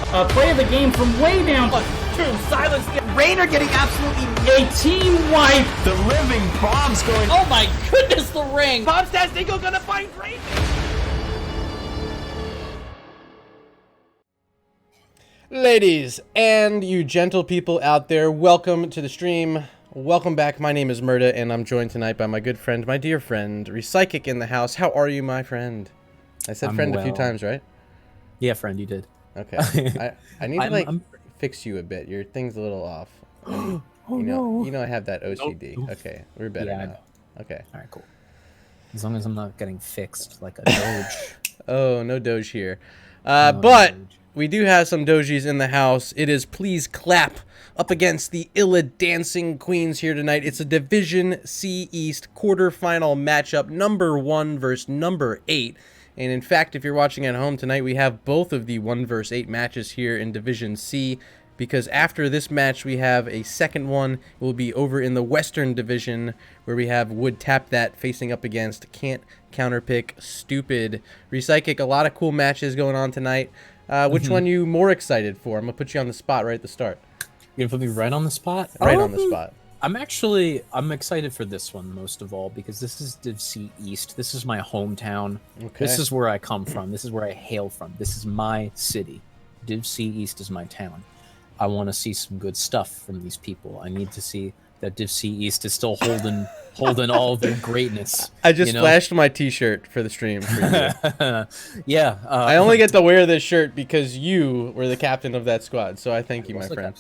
Play of the game from way down. True, Silence, Rainer getting absolutely A team wipe. The living bomb's going. Oh my goodness, the ring! Bob Stastinko gonna find Rainer! Ladies and you gentle people out there, welcome to the stream. Welcome back. My name is Murda, and I'm joined tonight by my good friend, my dear friend, Recyclic in the house. How are you, my friend? I said friend a few times, right? Yeah, friend, you did. Okay. I need to fix you a bit. Your thing's a little off. Oh, you no. You know I have that OCD. Nope. Okay, we're better Yeah, I now. know. Okay. All right, cool. As long as I'm not getting fixed like a doge. Oh, no Doge here. No but Doge. we do have some Dojis in the house. It is Please Clap up against the Illidancing Queens here tonight. It's a Division C East quarterfinal matchup, number 1 versus number 8. And in fact, if you're watching at home tonight, we have both of the 1 versus 8 matches here in Division C, because after this match, we have a second one. It will be over in the Western Division, where we have Would Tap That facing up against Can't Counterpick Stupid. Recyclic, a lot of cool matches going on tonight. Which one you more excited for? I'm going to put you on the spot right at the start. You're gonna put me right on the spot? Right on the spot. I'm excited for this one most of all because this is Div C East. This is my hometown. Okay. This is where I come from. This is where I hail from. This is my city. Div C East is my town. I want to see some good stuff from these people. I need to see that Div C East is still holding all their greatness. I just flashed my t-shirt for the stream for you. Yeah. I only get to wear this shirt because you were the captain of that squad, so I thank you, my friend.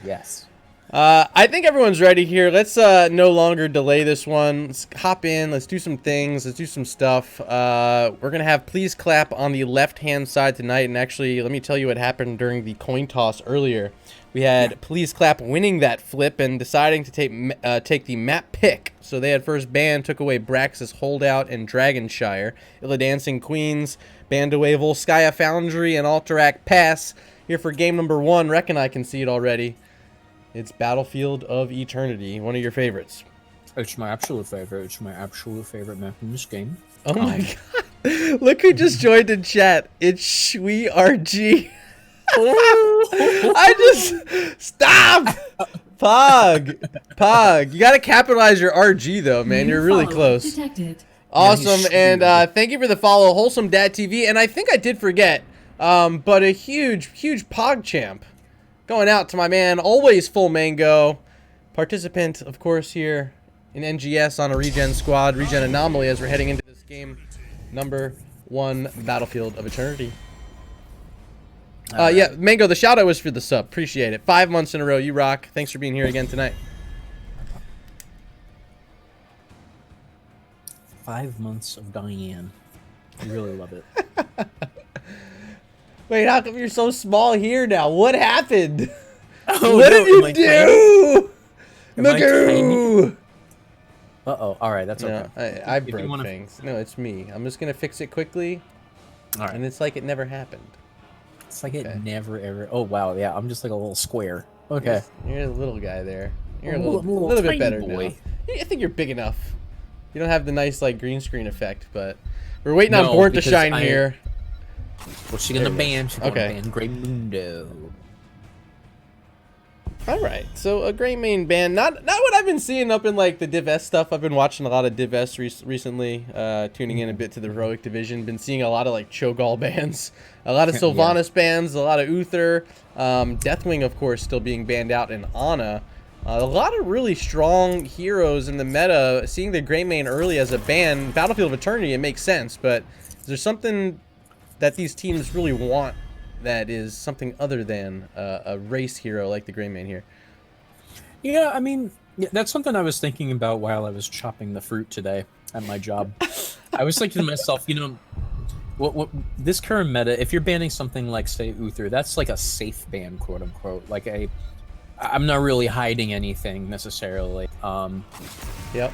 Yes. I think everyone's ready here. Let's no longer delay this one. Let's hop in. Let's do some things. Let's do some stuff. We're going to have Please Clap on the left-hand side tonight. And actually, let me tell you what happened during the coin toss earlier. We had Please Clap winning that flip and deciding to take the map pick. So they had first ban, took away Brax's Holdout and Dragonshire. Illidancing Queens banned away Volskaya Foundry and Alterac Pass. Here for game number 1. Reckon I can see it already. It's Battlefield of Eternity, one of your favorites. It's my absolute favorite. It's my absolute favorite map in this game. Oh my god. Look who just joined in chat. It's Shui RG. Stop! Pog. You gotta capitalize your RG though, man. You're really close. Detected. Awesome, and thank you for the follow, Wholesome Dad TV. And I think I did forget, but a huge Pog champ. Going out to my man, always full mango. Participant, of course, here in NGS on a regen squad, regen anomaly as we're heading into this game. Number 1 Battlefield of Eternity. Yeah, Mango, the shout out was for the sub. Appreciate it. 5 months in a row. You rock. Thanks for being here again tonight. 5 months of Diane. I really love it. Wait, how come you're so small here now? What happened? Oh, what did you do? Magoo! Uh-oh. All right, that's okay. No, I broke things. No, it's me. I'm just going to fix it quickly. All right. And it's like it never happened. It's like it never, ever... Oh, wow. Yeah, I'm just like a little square. Okay. You're a little guy there. You're a little bit better boy. Now. I think you're big enough. You don't have the nice like green screen effect, but we're waiting on Born to Shine here. What's she gonna ban? She's gonna ban Grey Mundo. All right, so a Grey Main ban. Not what I've been seeing up in like the Div S stuff. I've been watching a lot of Div S recently, tuning in a bit to the Heroic Division. Been seeing a lot of like Cho'Gall bans, a lot of Sylvanas bans, a lot of Uther, Deathwing of course still being banned out, in Ana. A lot of really strong heroes in the meta. Seeing the Grey Main early as a ban, Battlefield of Eternity, it makes sense. But is there something that these teams really want that is something other than a race hero like the Grey Main here? Yeah, I mean, that's something I was thinking about while I was chopping the fruit today at my job. I was thinking to myself, you know, what this current meta, if you're banning something like, say, Uther, that's like a safe ban, quote unquote. Like I'm not really hiding anything necessarily. Yep.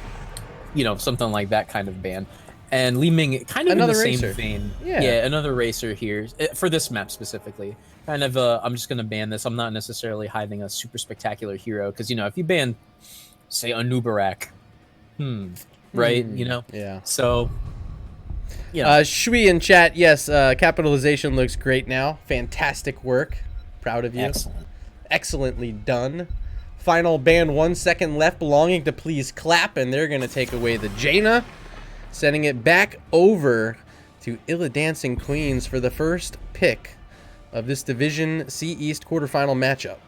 You know, something like that kind of ban. And Li Ming, kind of another in the racer. same vein. Yeah, another racer here. For this map specifically. Kind of, I'm just going to ban this. I'm not necessarily hiding a super spectacular hero. Because, you know, if you ban, say, a Nubarak, right? You know? Yeah. So, Yeah. Shui in chat, yes, capitalization looks great now. Fantastic work. Proud of you. Excellent. Excellently done. Final band, 1 second left, belonging to Please Clap, and they're going to take away the Jaina, sending it back over to Illidancing Queens for the first pick of this Division C East quarterfinal matchup.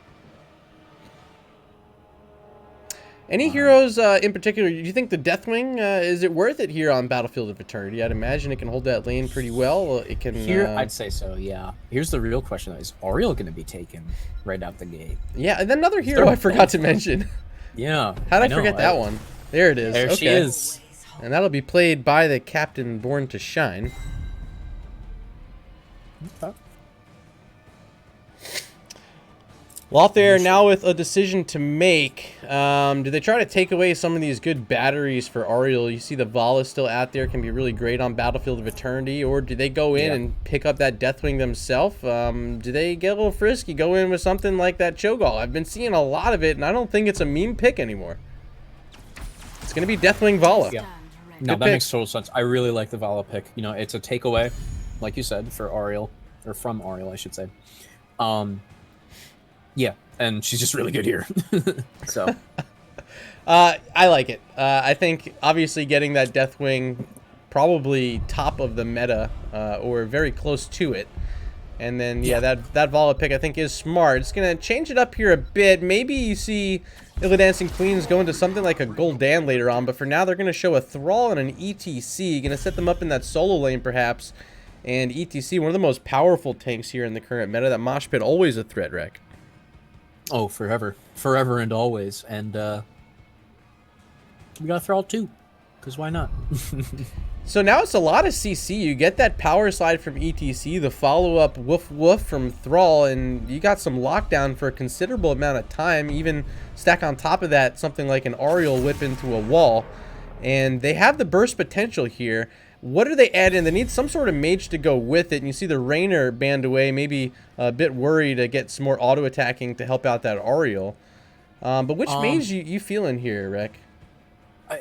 Any heroes in particular? Do you think the Deathwing, is it worth it here on Battlefield of Eternity? I'd imagine it can hold that lane pretty well. It can. Here, I'd say so, yeah. Here's the real question, though. Is Ariel going to be taken right out the gate? Yeah, and then another hero I forgot to mention. Yeah. How did I forget that one? There it is. There okay. she is. And that'll be played by the captain born to shine. Okay. Well, out there now with a decision to make. Do they try to take away some of these good batteries for Ariel? You see the Vala still out there, can be really great on Battlefield of Eternity. Or do they go in and pick up that Deathwing themselves? Do they get a little frisky, go in with something like that Cho'Gall? I've been seeing a lot of it, and I don't think it's a meme pick anymore. It's going to be Deathwing Vala. Yeah. No, that makes total sense. I really like the Vala pick. You know, it's a takeaway, like you said, for Ariel. Or from Ariel, I should say. Yeah, and she's just really good here. So, I like it. I think obviously getting that Deathwing probably top of the meta or very close to it. And then, yeah, that Vala pick I think is smart. It's going to change it up here a bit. Maybe you see Illidancing Queens go into something like a Gul'dan later on, but for now they're going to show a Thrall and an ETC. Going to set them up in that solo lane perhaps. And ETC, one of the most powerful tanks here in the current meta. That Mosh Pit, always a threat, Rek. oh, forever. Forever and always. And we got Thrall too, because why not? So now it's a lot of CC. You get that power slide from ETC, the follow-up woof woof from Thrall, and you got some lockdown for a considerable amount of time. Even stack on top of that something like an Ariel whip into a wall. And they have the burst potential here. What do they add in? They need some sort of mage to go with it. And you see the Rainer banned away, maybe a bit worried to get some more auto-attacking to help out that Ariel. But which mage you feeling here, Rek?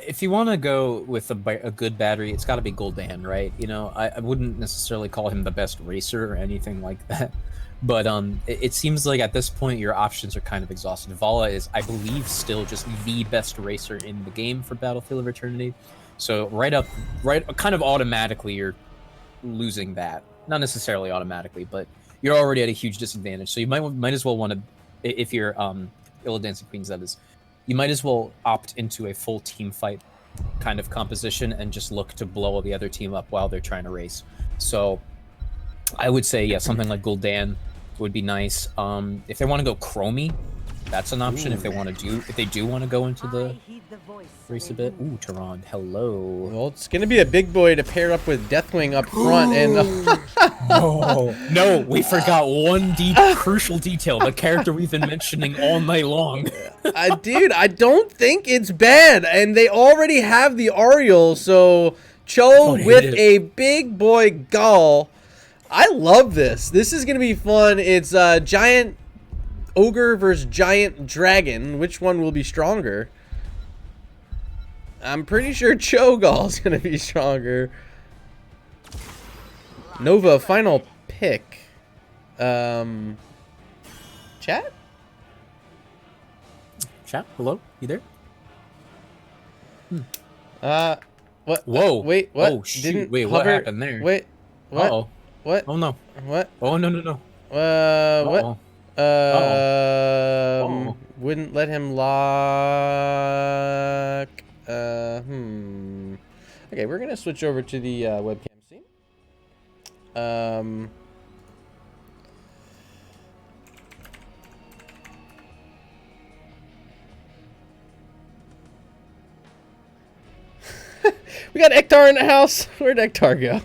If you want to go with a good battery, it's got to be Gul'dan, right? You know, I wouldn't necessarily call him the best racer or anything like that. But it seems like at this point your options are kind of exhausted. Vala is, I believe, still just the best racer in the game for Battlefield of Eternity. So kind of automatically you're losing that. Not necessarily automatically, but you're already at a huge disadvantage. So you might as well want to, if you're Illidancing Queens, that is, you might as well opt into a full team fight kind of composition and just look to blow the other team up while they're trying to race. So I would say, yeah, something like Gul'dan would be nice. If they want to go Chromie, that's an option. If they do want to go into the race a bit. Ooh, Tehran, hello. Well, it's going to be a big boy to pair up with Deathwing up front. And oh, no, we forgot one crucial detail, the character we've been mentioning all night long. Dude, I don't think it's bad. And they already have the Ariel, so Cho with a big boy Gall. I love this. This is going to be fun. It's Giant Ogre versus Giant Dragon. Which one will be stronger? I'm pretty sure Cho'Gall's going to be stronger. Nova, final pick. Chat? Chat, hello? You there? What? Whoa. Wait, what? Oh, shoot. Wait, what happened there? Wait, what? Uh-oh. What? Oh, no. What? Oh, no. What? Uh-oh. Wouldn't let him lock. Okay, we're gonna switch over to the webcam scene. We got Ektar in the house. Where'd Ektar go?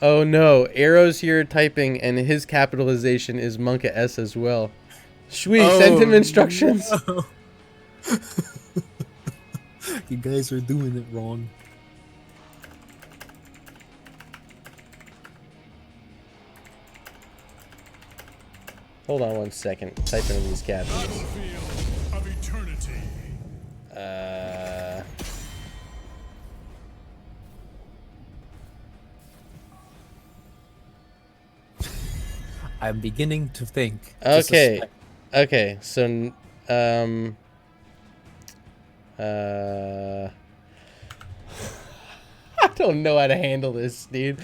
Oh no, Arrow's here typing, and his capitalization is Monka S as well. Shui, send him instructions. No. You guys are doing it wrong. Hold on one second. Typing in these captions. I'm beginning to think. Okay. Okay. So, I don't know how to handle this, dude.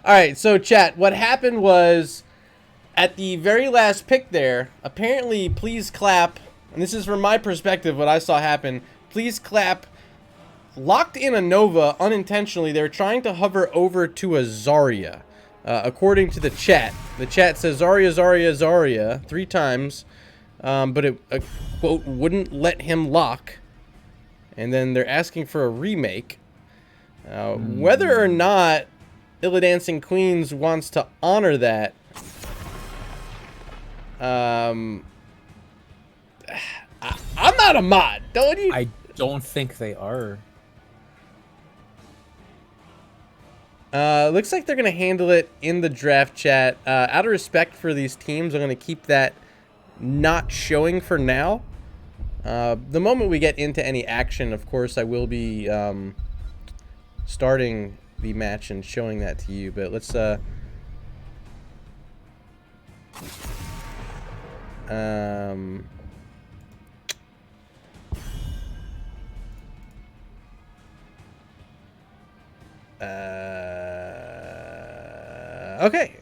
All right. So, chat. What happened was, at the very last pick there, apparently, please clap. And this is from my perspective, what I saw happen. Please clap. Locked in a Nova unintentionally. They were trying to hover over to a Zarya. According to the chat says Zarya, Zarya, Zarya 3 times, but it, quote, wouldn't let him lock. And then they're asking for a remake. Whether or not Illidancing Queens wants to honor that, I'm not a mod. Don't you? I don't think they are. Looks like they're going to handle it in the draft chat. Out of respect for these teams, I'm going to keep that not showing for now. The moment we get into any action, of course, I will be starting the match and showing that to you. But let's... okay,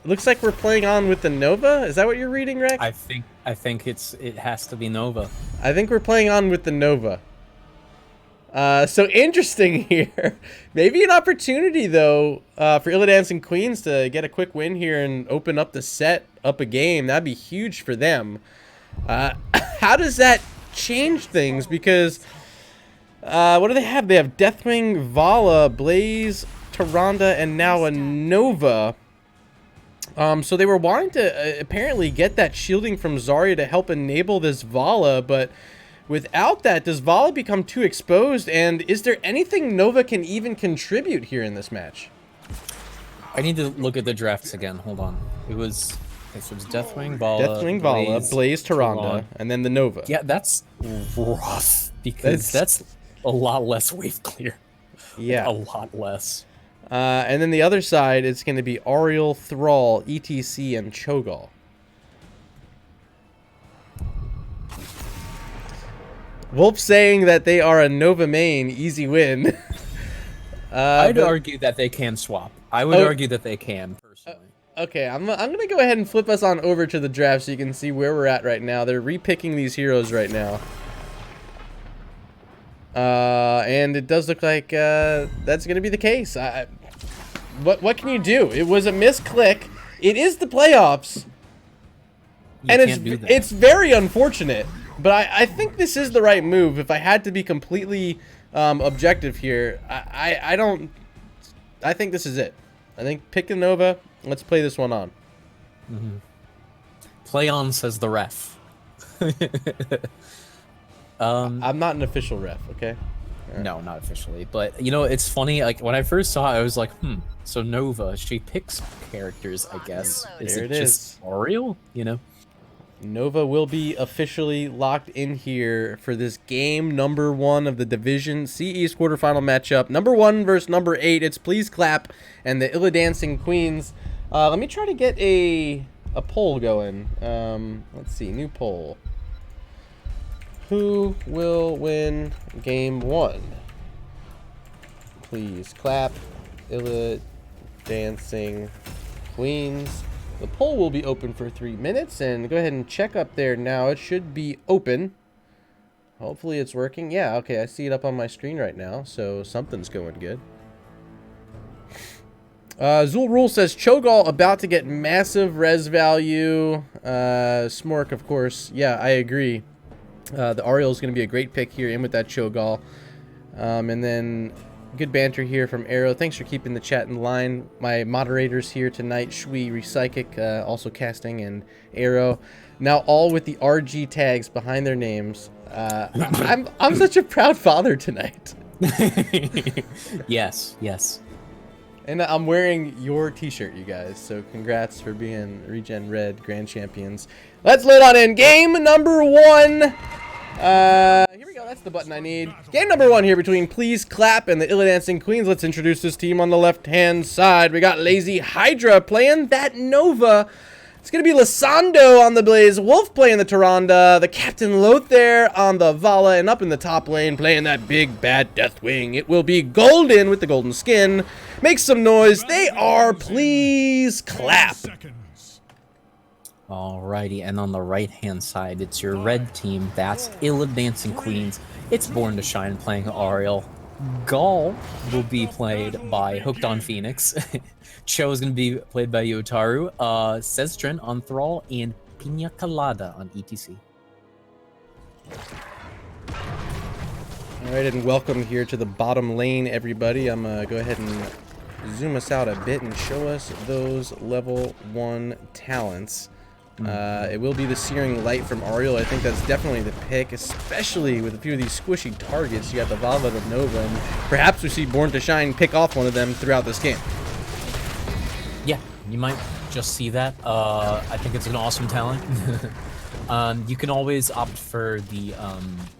looks like we're playing on with the Nova. Is that what you're reading, Rex? I think it has to be Nova. I think we're playing on with the Nova. So interesting here. Maybe an opportunity though for Illidancing Queens to get a quick win here and open up the set, up a game. That'd be huge for them. How does that change things? Because what do they have? They have Deathwing, Vala, Blaze, Tyrande, and now a Nova. So they were wanting to apparently get that shielding from Zarya to help enable this Vala, but without that, does Vala become too exposed? And is there anything Nova can even contribute here in this match? I need to look at the drafts again. Hold on. It was... Okay, so it's Deathwing, Vala, Blaze, Tyrande, and then the Nova. Yeah, that's rough, because that's a lot less wave clear. Yeah. A lot less. And then the other side, it's going to be Ariel, Thrall, ETC, and Cho'Gall. Wolf saying that they are a Nova main, easy win. I'd argue that they can swap. I would argue that they can, personally. Okay, I'm going to go ahead and flip us on over to the draft so you can see where we're at right now. They're repicking these heroes right now. And it does look like that's going to be the case. What can you do? It was a misclick. It is the playoffs. And it's very unfortunate. But I think this is the right move. If I had to be completely objective here, I think this is it. I think pick a Nova. Let's play this one on. Mm-hmm. Play on, says the ref. I'm not an official ref, okay? Right. No, not officially. But, you know, it's funny. Like, when I first saw it, I was like, so Nova, she picks characters, I guess. Is it just Ariel? You know? Nova will be officially locked in here for this game number 1 of the Division C East quarterfinal matchup. Number 1 versus number 8. It's Please Clap and the Illidancing Queens. Let me try to get a poll going. Let's see, new poll. Who will win game 1? Please Clap, Illidancing Queens. The poll will be open for 3 minutes, and go ahead and check up there now. It should be open. Hopefully it's working. Yeah, okay, I see it up on my screen right now, so something's going good. Zul Rule says, Cho'Gall about to get massive res value. Smork, of course. Yeah, I agree. The Ariel is going to be a great pick here in with that Cho'Gall. And then good banter here from Arrow. Thanks for keeping the chat in line. My moderators here tonight, Shui, Repsychic, also casting, and Arrow. Now all with the RG tags behind their names. I'm such a proud father tonight. Yes, yes. And I'm wearing your t-shirt, you guys. So congrats for being Regen Red Grand Champions. Let's load on in. Game number 1. Here we go. That's the button I need. Game number 1 here between Please Clap and the Illidancing Queens. Let's introduce this team on the left-hand side. We got Lazy Hydra playing that Nova. It's going to be Lysando on the Blaze Wolf playing the Tyrande. The Captain Lothar on the Vala. And up in the top lane playing that big bad Deathwing. It will be Golden with the golden skin. Make some noise. They are Please Clap. Alrighty, and on the right-hand side, it's your red team. That's Illidancing Queens. It's Born to Shine playing Ariel. Gall will be played by Hooked on Phoenix. Cho is going to be played by Yotaru. Sestrin on Thrall, and Pina Colada on ETC. Alright, and welcome here to the bottom lane, everybody. I'm going to go ahead and zoom us out a bit and show us those level 1 talents. It will be the Searing Light from Ariel. I think that's definitely the pick, especially with a few of these squishy targets. You got the Vala, the Nova, and perhaps we see Born to Shine pick off one of them throughout this game. Yeah, you might just see that. I think it's an awesome talent. You can always opt for the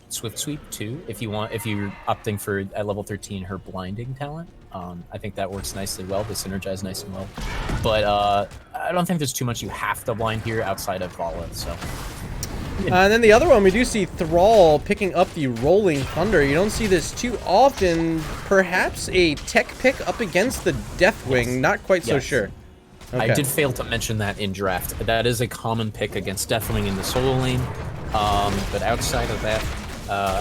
Swift Sweep too, if you want. If you're opting for at level 13 her Blinding talent. I think that works nicely well. They synergize nice and well. But I don't think there's too much you have to blind here outside of Vala. So. And then the other one, we do see Thrall picking up the Rolling Thunder. You don't see this too often. Perhaps a tech pick up against the Deathwing. Yes. Not quite so sure. Okay. I did fail to mention that in draft. That is a common pick against Deathwing in the solo lane. But outside of that,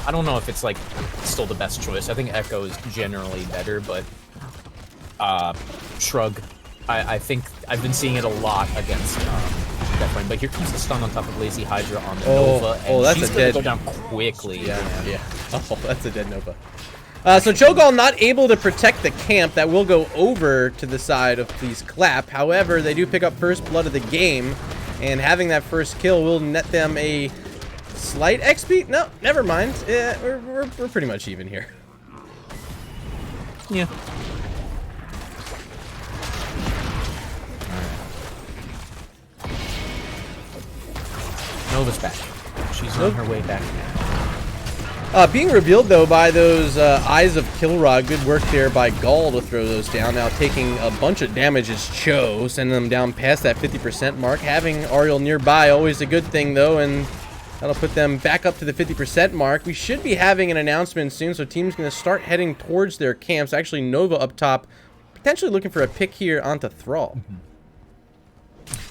I don't know if it's like still the best choice. I think Echo is generally better, but Shrug, I think I've been seeing it a lot against Deathwing. But here comes the stun on top of Lazy Hydra on the Nova, and that's she's a gonna dead. go down quickly. Yeah. Oh, that's a dead Nova. So Cho'Gall not able to protect the camp. That will go over to the side of Please Clap. However, they do pick up first blood of the game, and having that first kill will net them a slight XP. No, never mind. Yeah, we're pretty much even here. Yeah. Nova's back. She's on her way back now. Being revealed, though, by those Eyes of Kilrog. Good work there by Gall to throw those down. Now taking a bunch of damage is Cho, sending them down past that 50% mark. Having Ariel nearby, always a good thing, though, and that'll put them back up to the 50% mark. We should be having an announcement soon, so teams going to start heading towards their camps. Actually, Nova up top, potentially looking for a pick here onto Thrall.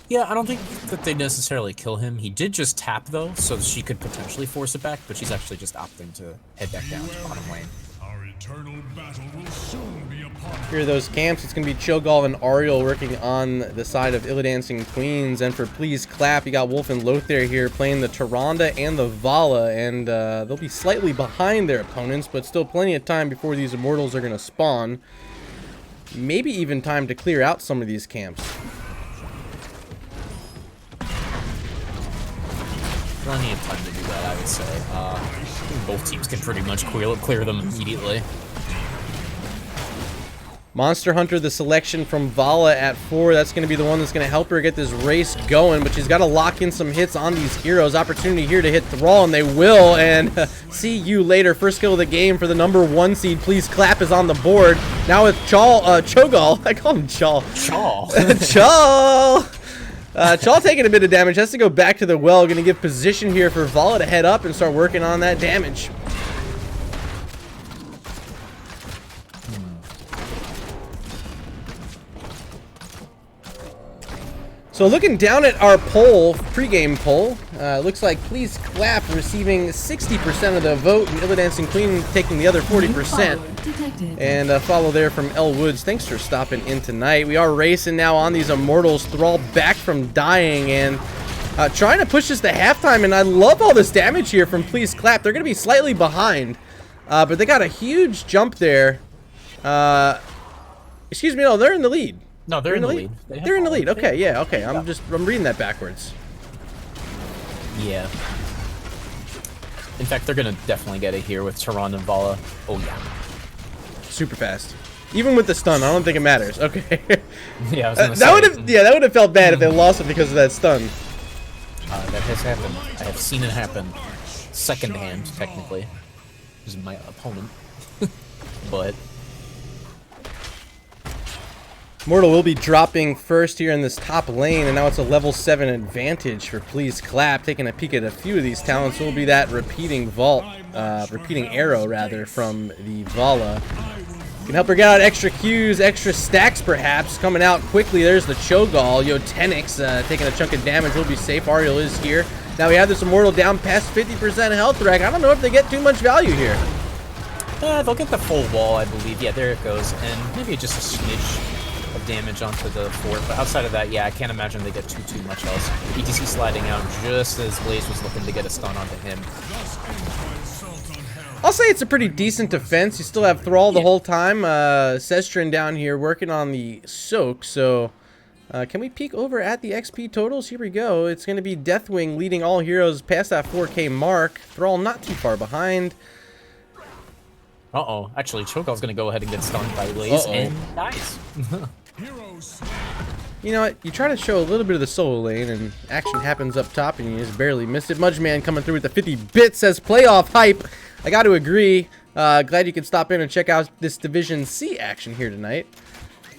Yeah, I don't think that they necessarily kill him. He did just tap, though, so she could potentially force it back, but she's actually just opting to head back down to bottom lane. Our eternal battle will soon be upon us. Here are those camps. It's going to be Cho'Gall and Ariel working on the side of Illidancing Queens. And for Please Clap, you got Wolf and Lothar here playing the Tyrande and the Vala. And they'll be slightly behind their opponents, but still plenty of time before these Immortals are going to spawn. Maybe even time to clear out some of these camps. Plenty of time to do that, I would say. I think both teams can pretty much clear them immediately. Monster Hunter, the selection from Vala at 4. That's going to be the one that's going to help her get this race going, but she's got to lock in some hits on these heroes. Opportunity here to hit Thrall, and they will, and see you later. First kill of the game for the #1 seed. Please Clap is on the board. Now with Cho'Gall. I call him Chaw. Chaw. Chaw! Chaw taking a bit of damage, has to go back to the well. Going to give position here for Vala to head up and start working on that damage. So looking down at our poll, pregame poll, looks like Please Clap receiving 60% of the vote, and Illidancing Queen taking the other 40%. And a follow there from L Woods. Thanks for stopping in tonight. We are racing now on these Immortals. Thrall back from dying and trying to push this to halftime. And I love all this damage here from Please Clap. They're going to be slightly behind, but they got a huge jump there. Excuse me, no, they're in the lead. No, they're in the lead. They're in the lead. Okay, yeah, okay. I'm reading that backwards. Yeah. In fact, they're gonna definitely get it here with Tyrande and Vala. Oh yeah. Super fast. Even with the stun, I don't think it matters. Okay. Yeah, I was gonna say. That would have felt bad if they lost it because of that stun. That has happened. I have seen it happen secondhand, technically. who's my opponent. But Mortal will be dropping first here in this top lane, and now it's a level 7 advantage for Please Clap. Taking a peek at a few of these talents will be that repeating arrow rather from the Vala. Can help her get out extra Qs, extra stacks perhaps. Coming out quickly, there's the Cho'Gall. Yotenix taking a chunk of damage, will be safe. Ariel is here. Now we have this Immortal down past 50% health rack. I don't know if they get too much value here. They'll get the full wall, I believe. Yeah, there it goes. And maybe just a smidge of damage onto the fort. But outside of that, yeah, I can't imagine they get too much else. ETC sliding out just as Blaze was looking to get a stun onto him. I'll say it's a pretty decent defense. You still have Thrall the whole time. Sestrin down here working on the soak. So can we peek over at the XP totals? Here we go. It's going to be Deathwing leading all heroes past that 4K mark. Thrall not too far behind. Uh-oh. Actually, Cho'Gall's going to go ahead and get stunned by Blaze and dies. You know what? You try to show a little bit of the solo lane, and action happens up top, and you just barely miss it. Mudgeman coming through with the 50 bits says playoff hype. I got to agree. Glad you could stop in and check out this Division C action here tonight.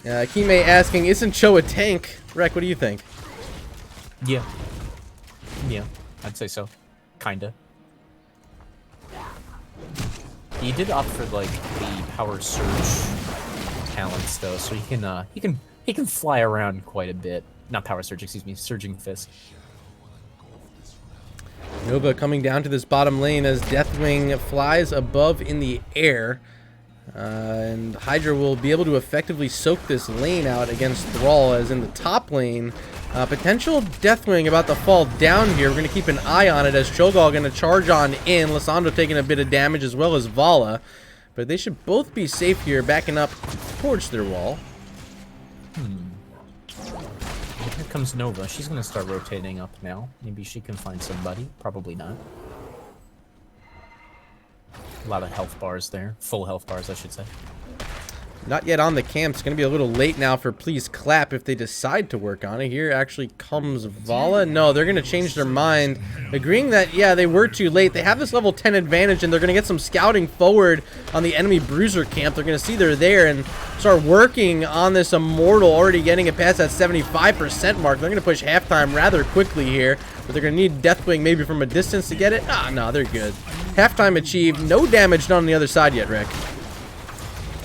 Kime asking, isn't Cho a tank? Rek, what do you think? Yeah. Yeah, I'd say so. Kinda. He did opt for like the power surge talents though, so he can fly around quite a bit. Not power surge, excuse me, surging fist. Nova coming down to this bottom lane as Deathwing flies above in the air. And Hydra will be able to effectively soak this lane out against Thrall, as in the top lane. Potential Deathwing about to fall down here. We're going to keep an eye on it as Cho'Gall going to charge on in. Lissandra taking a bit of damage as well as Vala. But they should both be safe here, backing up towards their wall. Here comes Nova. She's going to start rotating up now. Maybe she can find somebody. Probably not. A lot of health bars there. Full health bars, I should say. Not yet on the camp. It's going to be a little late now for Please Clap if they decide to work on it. Here actually comes Vala. No, they're going to change their mind, agreeing that, yeah, they were too late. They have this level 10 advantage, and they're going to get some scouting forward on the enemy Bruiser camp. They're going to see they're there and start working on this Immortal, already getting it past that 75% mark. They're going to push halftime rather quickly here, but they're going to need Deathwing maybe from a distance to get it. Ah, no, they're good. Halftime achieved. No damage done on the other side yet, Rick.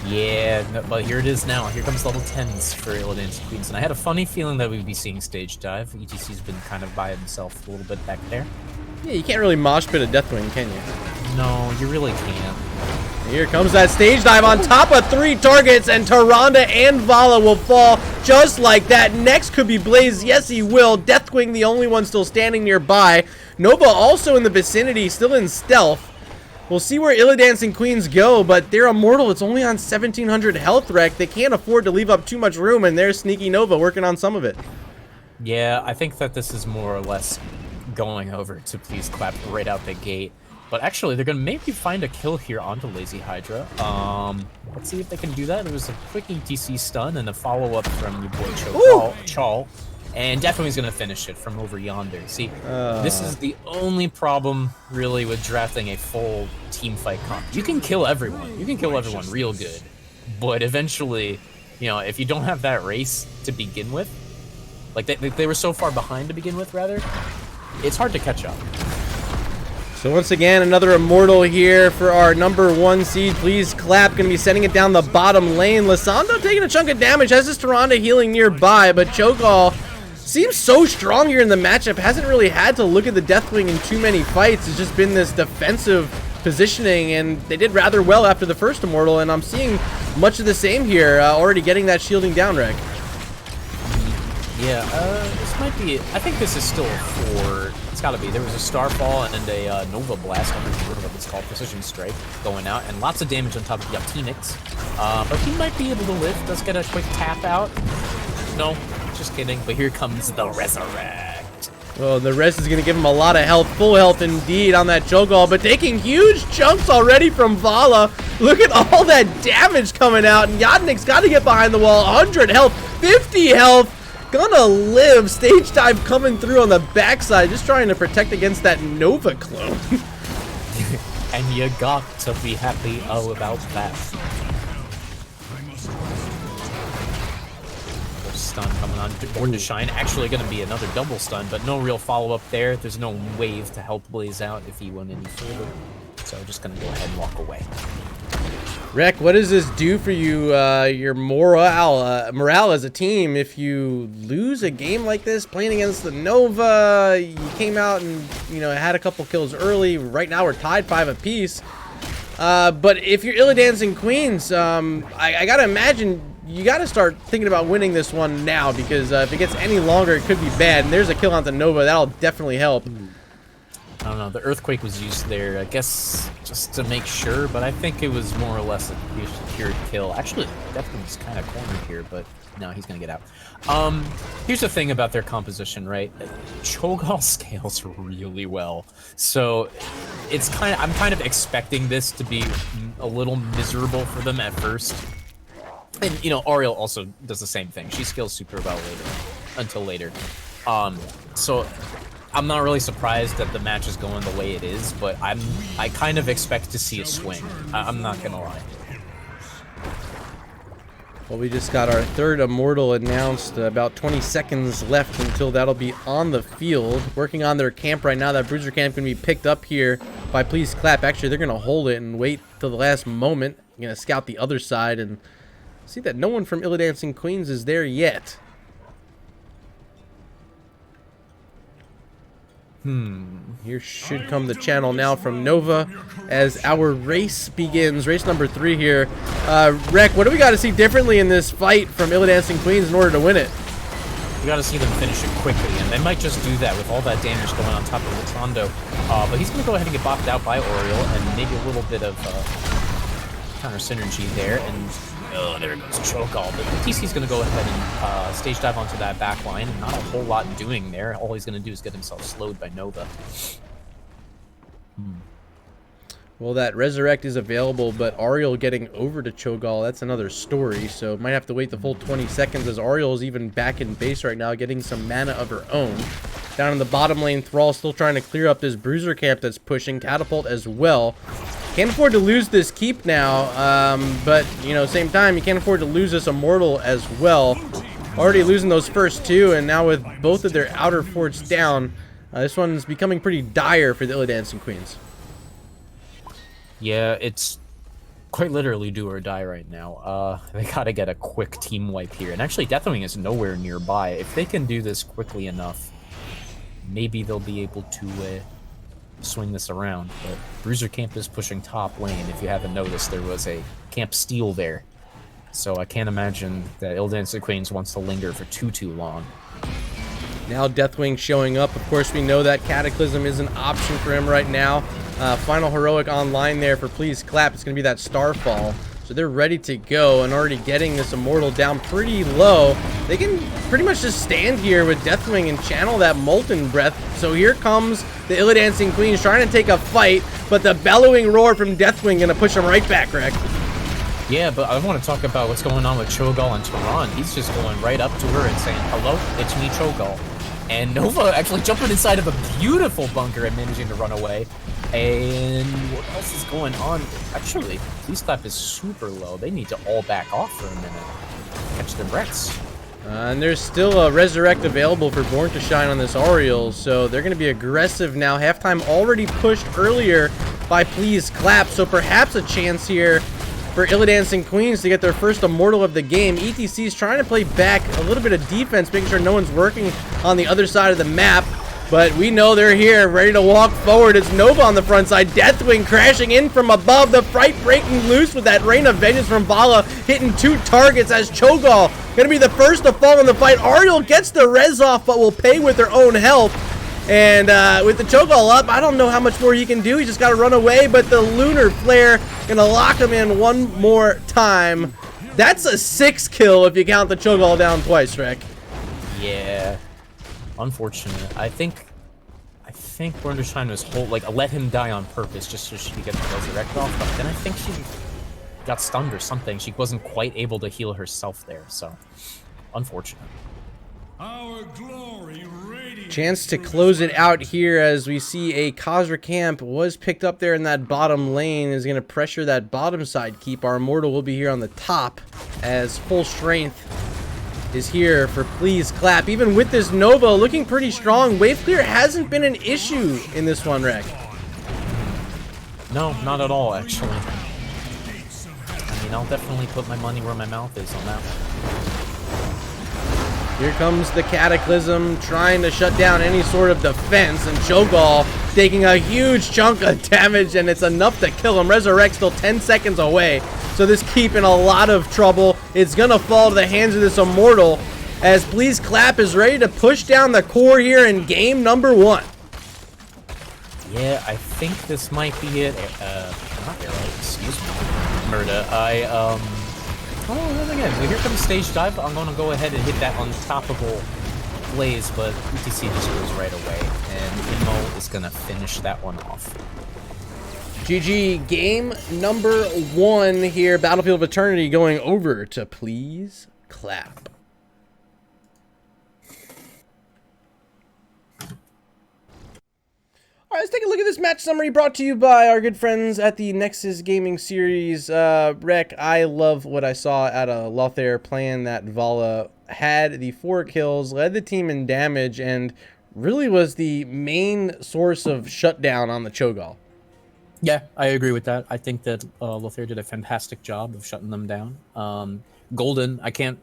Yeah, no, but here it is now. Here comes level 10s for Illidancing Queens. And I had a funny feeling that we'd be seeing stage dive. ETC's been kind of by himself a little bit back there. Yeah, you can't really mosh pit a Deathwing, can you? No, you really can't. Here comes that stage dive on top of 3 targets, and Tyrande and Vala will fall just like that. Next could be Blaze. Yes, he will. Deathwing, the only one still standing nearby. Nova also in the vicinity, still in stealth. We'll see where Illidancing Queens go, but they're Immortal. It's only on 1,700 health rec. They can't afford to leave up too much room, and there's Sneaky Nova working on some of it. Yeah, I think that this is more or less going over to Please Clap right out the gate. But actually, they're going to maybe find a kill here onto Lazy Hydra. Let's see if they can do that. There was a quick ETC stun and a follow-up from your boy Chal. And Deathwing's going to finish it from over yonder. See, this is the only problem, really, with drafting a full team fight comp. You can kill everyone. You can kill everyone real good. But eventually, you know, if you don't have that race to begin with, like they were so far behind to begin with, rather, it's hard to catch up. So once again, another Immortal here for our #1 seed. Please Clap, going to be sending it down the bottom lane. Lissandra taking a chunk of damage, has this Tyrande healing nearby, but Cho'Gall seems so strong here in the matchup. Hasn't really had to look at the Deathwing in too many fights. It's just been this defensive positioning, and they did rather well after the first Immortal, and I'm seeing much of the same here, already getting that shielding down, Reg. Yeah, this might be, I think this is still for, it's gotta be, there was a Starfall and a Nova Blast, I don't remember what it's called, Precision Strike, going out, and lots of damage on top of Yotenix. But he might be able to live, does get a quick tap out. No, just kidding, but here comes the Resurrect. Well, the rest is going to give him a lot of health, full health indeed on that Cho'Gall, but taking huge chunks already from Vala. Look at all that damage coming out, and Yotenix got to get behind the wall. 100 health, 50 health. Gonna live. Stage dive coming through on the backside, just trying to protect against that Nova clone. And you got to be happy about that. Stun coming on. Born to Shine. Actually going to be another double stun, but no real follow-up there. There's no wave to help Blaze out if he went any further. So just going to go ahead and walk away. Rek, what does this do for you, your morale as a team if you lose a game like this playing against the Nova? You came out and, you know, had a couple kills early. Right now we're tied 5 apiece. But if you're Illidancing Queens, I gotta imagine you gotta start thinking about winning this one now, because if it gets any longer, it could be bad. And there's a kill onto Nova. That'll definitely help. I don't know, the Earthquake was used there, I guess, just to make sure, but I think it was more or less a secured kill. Actually, Deathwing's kind of cornered here, but no, he's gonna get out. Here's the thing about their composition, right? Cho'Gall scales really well, so it's I'm kind of expecting this to be a little miserable for them at first. And, you know, Ariel also does the same thing. She scales super well until later. So I'm not really surprised that the match is going the way it is, but I kind of expect to see a swing. I'm not gonna lie. Well, we just got our third Immortal announced. About 20 seconds left until that'll be on the field. Working on their camp right now. That Bruiser camp can be picked up here by Please Clap. Actually, they're going to hold it and wait till the last moment. They're going to scout the other side and see that no one from Illidancing Queens is there yet. Here should come the channel now from Nova as our race begins. Race number 3 here. Rek, what do we got to see differently in this fight from Illidancing Queens in order to win it? You got to see them finish it quickly, and they might just do that with all that damage going on top of Rotondo. But he's going to go ahead and get bopped out by Oriole, and maybe a little bit of counter synergy there. And there goes Cho'Gall. But TC's going to go ahead and stage dive onto that back line, and not a whole lot doing there. All he's going to do is get himself slowed by Nova. Well, that Resurrect is available, but Ariel getting over to Cho'Gall, that's another story. So might have to wait the full 20 seconds as Ariel is even back in base right now, getting some mana of her own. Down in the bottom lane, Thrall still trying to clear up this Bruiser camp that's pushing. Catapult as well. Can't afford to lose this keep now, but, you know, same time, you can't afford to lose this Immortal as well. Already losing those first 2, and now with both of their outer forts down, this one's becoming pretty dire for the Illidancing Queens. Yeah, it's quite literally do or die right now. They gotta get a quick team wipe here. And actually, Deathwing is nowhere nearby. If they can do this quickly enough, maybe they'll be able to swing this around. But Bruiser Camp is pushing top lane. If you haven't noticed, there was a camp steal there. So I can't imagine that Illidancing Queens wants to linger for too long. Now Deathwing showing up. Of course, we know that Cataclysm is an option for him right now. Final Heroic online there for Please Clap. It's going to be that Starfall. So they're ready to go and already getting this Immortal down pretty low. They can pretty much just stand here with Deathwing and channel that Molten Breath. So here comes the Illidancing Queens trying to take a fight, but the bellowing roar from Deathwing going to push them right back, Greg. Yeah, but I want to talk about what's going on with Cho'Gall and Tehran. He's just going right up to her and saying, "Hello, it's me, Cho'Gall." And Nova actually jumping inside of a beautiful bunker and managing to run away. And what else is going on? Actually, Please Clap is super low. They need to all back off for a minute. Catch their breaths. And there's still a Resurrect available for Born to Shine on this Ariel, so they're going to be aggressive now. Halftime already pushed earlier by Please Clap, so perhaps a chance here for Illidancing Queens to get their first Immortal of the game. ETC is trying to play back a little bit of defense, making sure no one's working on the other side of the map. But we know they're here, ready to walk forward. It's Nova on the front side. Deathwing crashing in from above. The Fright breaking loose with that Rain of Vengeance from Vala, hitting 2 targets as Cho'Gall going to be the first to fall in the fight. Ariel gets the res off, but will pay with her own health. And with the Cho'Gall up, I don't know how much more he can do. He just got to run away, but the Lunar Flare going to lock him in one more time. That's a 6 kill if you count the Cho'Gall down twice, Rick. Yeah. Unfortunate. I think Born to Shine was let him die on purpose just so she could get the Resurrect off, but then I think she got stunned or something. She wasn't quite able to heal herself there, so unfortunate. Our glory radiates. Chance to close it out here as we see a Khazra camp was picked up there in that bottom lane. Is going to pressure that bottom side keep. Our Immortal will be here on the top as full strength is here for Please Clap. Even with this Nova looking pretty strong, wave clear hasn't been an issue in this one, Rek. No, not at all, actually. I mean, I'll definitely put my money where my mouth is on that one. Here comes the Cataclysm trying to shut down any sort of defense, and Cho'Gall taking a huge chunk of damage, and it's enough to kill him. Resurrect still 10 seconds away, so this keep in a lot of trouble. It's gonna fall to the hands of this Immortal as Please Clap is ready to push down the core here in game number 1. Yeah, I think this might be it. Not Arrow, excuse me. Murda, oh, again, here comes stage dive. I'm gonna go ahead and hit that unstoppable blaze, but UTC just goes right away, and Immo is gonna finish that one off. GG, game number 1 here. Battlefield of Eternity going over to Please Clap. All right, let's take a look at this match summary brought to you by our good friends at the Nexus Gaming Series. Rek, I love what I saw out of Lothair playing that Vala. Had the 4 kills, led the team in damage, and really was the main source of shutdown on the Cho'Gall. Yeah, I agree with that. I think that Lothair did a fantastic job of shutting them down. Golden, I can't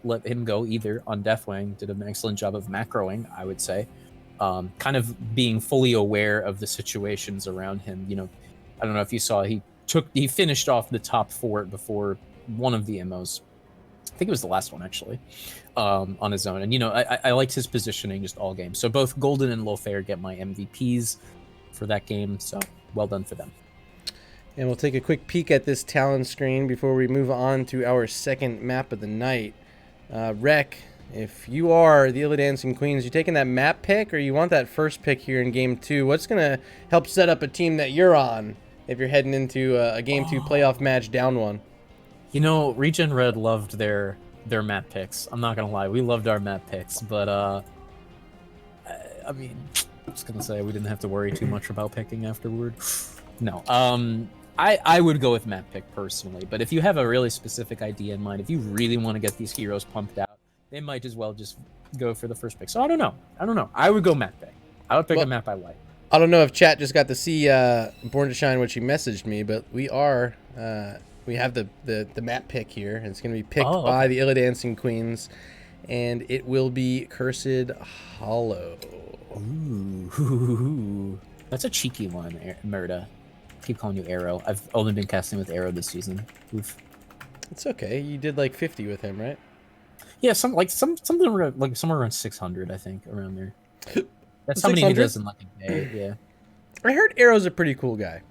let him go either on Deathwing. Did an excellent job of macroing, I would say. Kind of being fully aware of the situations around him. You know, I don't know if you saw, he finished off the top 4 before one of the MOs. I think it was the last one, actually, on his own. And, you know, I liked his positioning just all game. So both Golden and Lothair get my MVPs for that game. So well done for them. And we'll take a quick peek at this talent screen before we move on to our second map of the night. Rek, if you are the Illidancing Queens, you taking that map pick or you want that first pick here in game 2? What's going to help set up a team that you're on if you're heading into a game 2 playoff match down 1? You know, Regen Red loved their map picks. I'm not going to lie. We loved our map picks, but I mean, I'm just going to say we didn't have to worry too much about picking afterward. No. I would go with map pick personally, but if you have a really specific idea in mind, if you really want to get these heroes pumped out, they might as well just go for the first pick. So I don't know. I would go map pick. I would pick a map I like. I don't know if chat just got to see Born to Shine, what she messaged me, but we are we have the map pick here. It's going to be picked by the Illidancing Queens, and it will be Cursed Hollow. Ooh, that's a cheeky one, Murda. Keep calling you Arrow. I've only been casting with Arrow this season. Oof. It's okay. You did like 50 with him, right? Yeah, something around, like somewhere around 600, I think, around there. That's how many he does in like a day. Yeah. I heard Arrow's a pretty cool guy.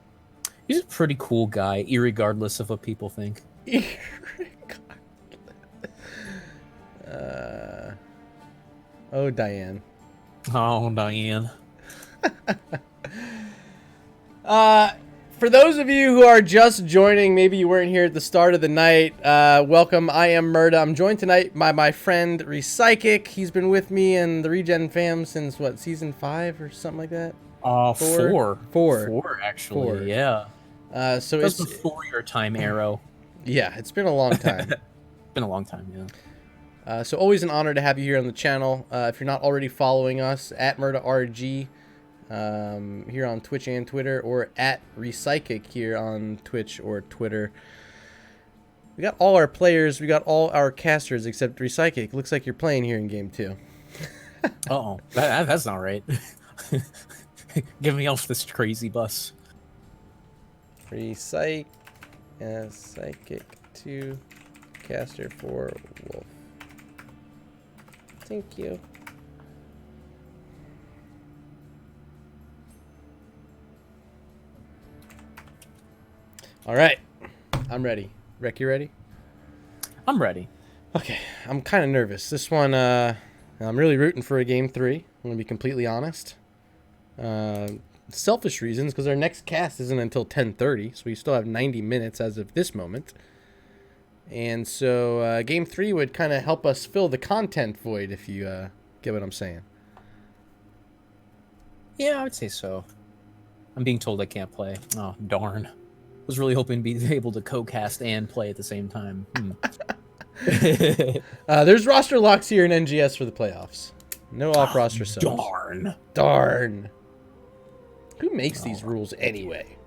He's a pretty cool guy, irregardless of what people think. Oh, Diane. Oh, Diane. For those of you who are just joining, maybe you weren't here at the start of the night, welcome. I am Murda. I'm joined tonight by my friend Repsychic. He's been with me and the Regen fam since, what, season 5 or something like that? Four, actually. 4. Yeah. So it's before your time, Arrow. Yeah, it's been a long time. Been a long time, yeah. So always an honor to have you here on the channel. If you're not already following us, at MurdaRG, here on Twitch and Twitter, or at Repsychic here on Twitch or Twitter. We got all our players, we got all our casters except Repsychic. Looks like you're playing here in game 2. Uh-oh, that's not right. Get me off this crazy bus. Psychic 2, caster 4, Wolf. Thank you. All right, I'm ready. Rek, you ready? I'm ready. Okay, I'm kind of nervous. This one, I'm really rooting for a game 3. I'm gonna be completely honest. Selfish reasons, because our next cast isn't until 10:30, so we still have 90 minutes as of this moment. And so game 3 would kind of help us fill the content void, if you get what I'm saying. Yeah, I would say so. I'm being told I can't play. Oh, darn. Was really hoping to be able to co-cast and play at the same time. There's roster locks here in NGS for the playoffs. No off-roster subs. Darn. Darn. Who makes these rules anyway?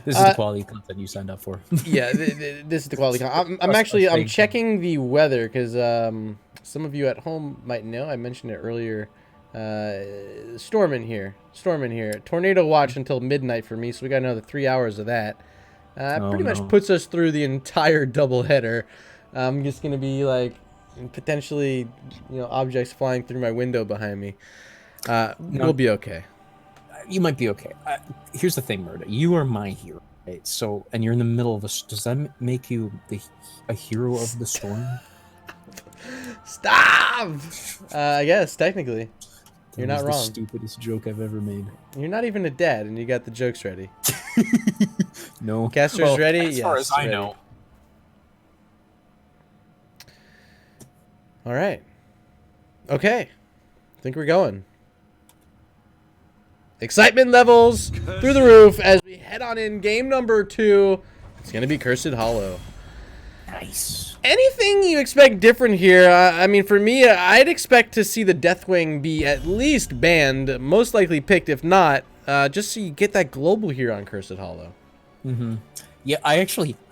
This is the quality content you signed up for. Yeah, this is the quality. I'm checking the weather because some of you at home might know. I mentioned it earlier. Storm in here. Tornado watch until midnight for me, so we got another 3 hours of that. Pretty much puts us through the entire doubleheader. I'm just gonna be like potentially, objects flying through my window behind me. We'll be okay. You might be okay. Here's the thing, Murda. You are my hero, right? So, and you're in the middle of a. Does that make you a hero of the storm? Stop! I guess technically, you're not wrong. The stupidest joke I've ever made. You're not even a dad, and you got the jokes ready. No. Caster's ready. As far as I know. All right. Okay. I think we're going. Excitement levels through the roof as we head on in game number 2. It's going to be Cursed Hollow. Nice. Anything you expect different here? I mean, for me, I'd expect to see the Deathwing be at least banned, most likely picked, if not, just so you get that global here on Cursed Hollow. Mm-hmm. Yeah, I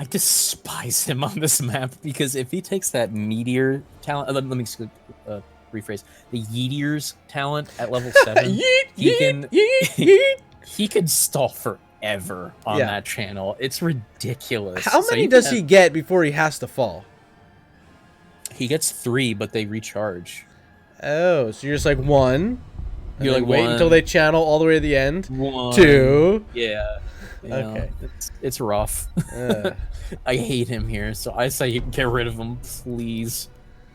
despise him on this map because if he takes that meteor talent, let me rephrase, the Yeetier's talent at level 7, he can stall forever on that channel. It's ridiculous. How many does he get before he has to fall? He gets 3, but they recharge. Oh, so you're just like 1. You're like wait until they channel all the way to the end. 1. 2. Yeah. Okay. It's rough. I hate him here, so I say get rid of him, please.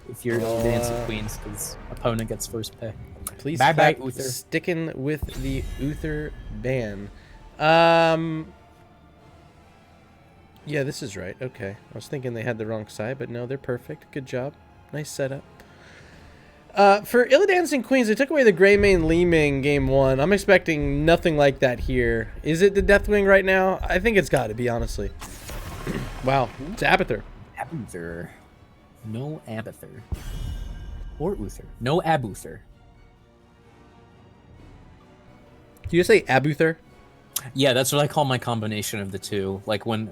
If you're Illidancing Queens, because opponent gets first pick. Please bye, Uther. Sticking with the Uther ban. Yeah, this is right. Okay. I was thinking they had the wrong side, but no, they're perfect. Good job. Nice setup. For Illidancing Queens, they took away the Greymane Lee-Ming game 1. I'm expecting nothing like that here. Is it the Deathwing right now? I think it's got to be, honestly. Wow. It's Abathur. Abathur. No Abathur. Or Uther. No Abuther. Do you say Abathur? Yeah, that's what I call my combination of the two. Like when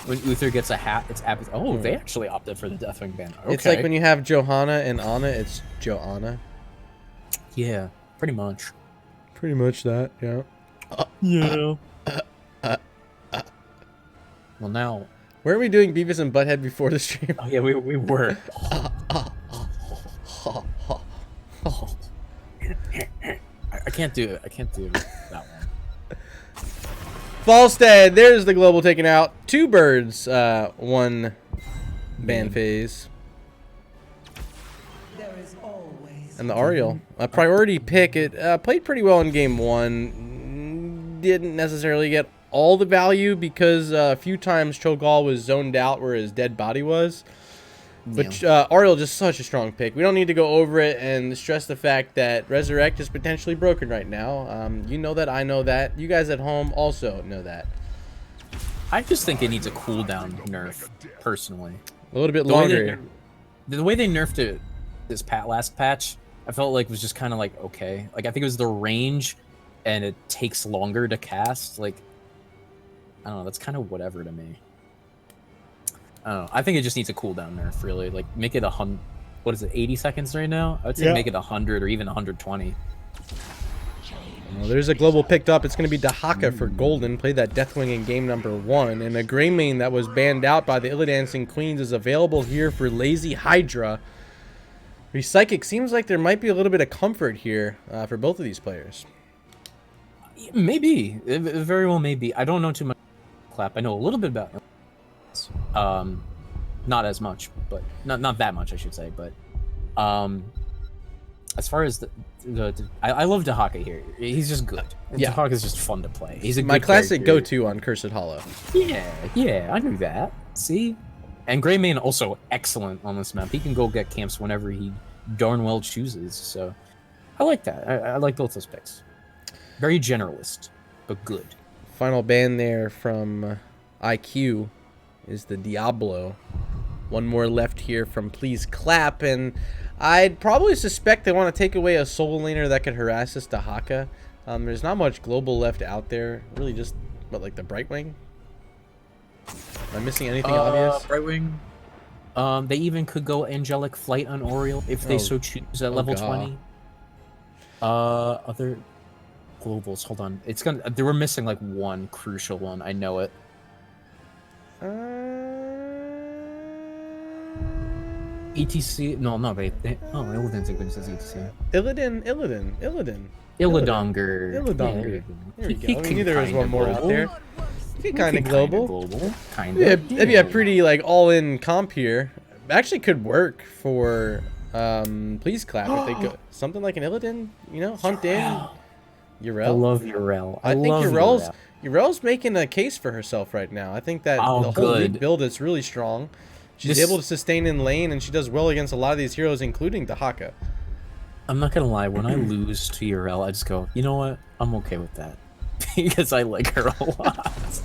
Uther gets a hat, it's Abathur. Oh, they actually opted for the Deathwing ban. Okay. It's like when you have Johanna and Anna, it's Joanna. Yeah, pretty much. Pretty much that, yeah. Yeah. Well, now... Weren't we doing Beavis and Butthead before the stream? Oh, yeah, we were. I can't do it. I can't do that one. Falstead, there's the global taken out. 2 birds, 1 ban phase. And the Ariel. A priority pick. It played pretty well in game 1. Didn't necessarily get all the value because a few times Cho'Gall was zoned out where his dead body was. But Ariel just such a strong pick. We don't need to go over it and stress the fact that Resurrect is potentially broken right now. You know that, I know that. You guys at home also know that. I just think it needs a cooldown nerf, personally. A little bit longer. The way they nerfed it this last patch, I felt like was just kind of like, okay. Like, I think it was the range, and it takes longer to cast. Like, I don't know, that's kind of whatever to me. I don't know. I think it just needs a cooldown nerf, really. Like, make it 100... What is it, 80 seconds right now? I would say make it 100 or even 120. Well, there's a global picked up. It's going to be Dahaka for Golden. Played that Deathwing in game number 1. And a Greymane that was banned out by the Illidancing Queens is available here for Lazy Hydra. Psychic seems like there might be a little bit of comfort here for both of these players. Maybe. It very well may be. I don't know too much Clap. I know a little bit about not as much, but not that much, I should say. But as far as I love Dahaka here. He's just good. Yeah. Dahaka's just fun to play. He's a My good classic character. go-to on Cursed Hollow. Yeah, I knew that. See? And Greymane also excellent on this map. He can go get camps whenever he darn well chooses. So I like that. I like both those picks. Very generalist, but good. Final ban there from IQ is the Diablo. One more left here from Please Clap, and I'd probably suspect they want to take away a soul laner that could harass this Dahaka. There's not much global left out there. Really just, what, like the Brightwing? Am I missing anything obvious? Brightwing. They even could go Angelic Flight on Oriole if they so choose at level God. 20. Other globals, hold on. They were missing like one crucial one. I know it. ETC? No, they Illidancing says ETC. Illidanger. Illidanger. Illidanger. There we go. I knew there was kinda one more out there. He Kind of global. Kind Yeah, of. that'd be a pretty like all-in comp here. Actually, could work for Please Clap if they go something like an Illidan. You know, hunt in I Yrel. love Yrel. I think Yrel's making a case for herself right now. I think that the whole league build is really strong. She's able to sustain in lane, and she does well against a lot of these heroes, including Dahaka. I'm not gonna lie, when I lose to Yrel, I just go, you know what? I'm okay with that. Because I like her a lot.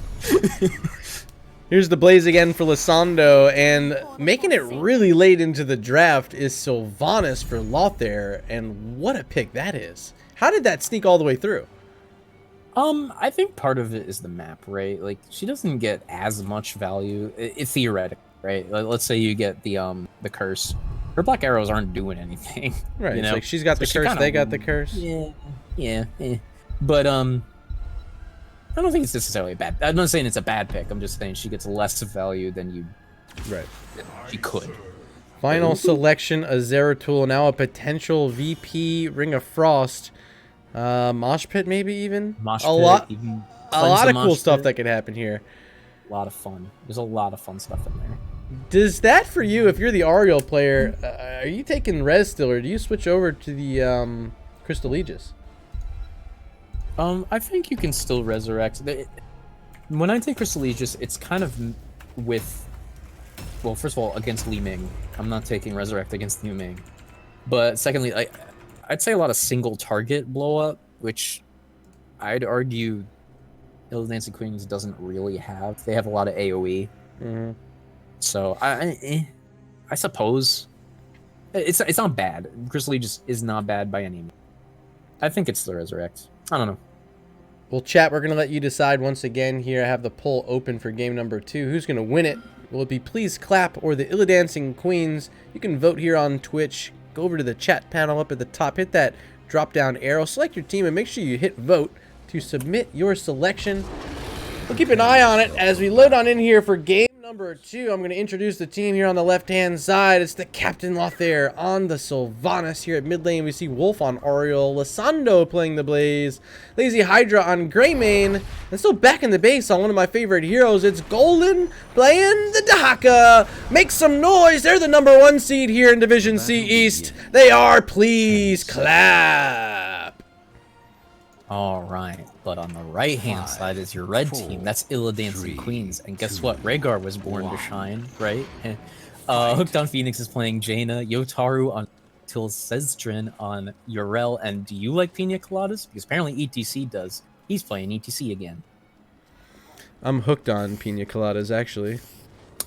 Here's the blaze again for Lysandro, and making it really late into the draft is Sylvanas for Lothair, and what a pick that is. How did that sneak all the way through? I think part of it is the map, right? Like, she doesn't get as much value, theoretically, right? Let's say you get the curse. Her black arrows aren't doing anything. Right, You it's know? like she's got the So curse, kinda- they got the curse. Yeah. But, I don't think it's necessarily bad. I'm not saying it's a bad pick. I'm just saying she gets less value than she could. Final selection, a Zeratul, now a potential VP, Ring of Frost. Mosh Pit maybe even? A lot of cool stuff that could happen here. A lot of fun. There's a lot of fun stuff in there. Does that for you, if you're the Ariel player, are you taking Res still, or do you switch over to the Crystal Aegis? I think you can still resurrect. When I take Crystal Aegis, it's kind of with... Well, first of all, against Li Ming. I'm not taking Resurrect against Liu Ming. But secondly, I'd say a lot of single target blow up, which I'd argue Illidancing Queens doesn't really have. They have a lot of AoE. Mm-hmm. So I suppose it's not bad. Crystal Aegis is not bad by any means. I think it's the Resurrect. I don't know. Well, chat, we're going to let you decide once again here. I have the poll open for game number 2. Who's going to win it? Will it be Please Clap or the Illidancing Queens? You can vote here on Twitch. Go over to the chat panel up at the top. Hit that drop-down arrow. Select your team and make sure you hit vote to submit your selection. We'll keep an eye on it as we load on in here for game number 2. I'm going to introduce the team here on the left-hand side. It's the Captain Lothair on the Sylvanas. Here at mid lane, we see Wolf on Oriole, Lysandro playing the Blaze, Lazy Hydra on Greymane, and still back in the base on one of my favorite heroes. It's Golden playing the Dahaka. Make some noise. They're the #1 seed here in Division C East. They are Please Clap. All right, but on the right-hand side is your red team. That's Illidancing Queens, and guess what? Rhaegar was born to shine, right? Hooked on Phoenix is playing Jaina, Yotaru on Tilsestrin on Yrel, and do you like Pina Coladas? Because apparently ETC does. He's playing ETC again. I'm hooked on Pina Coladas, actually.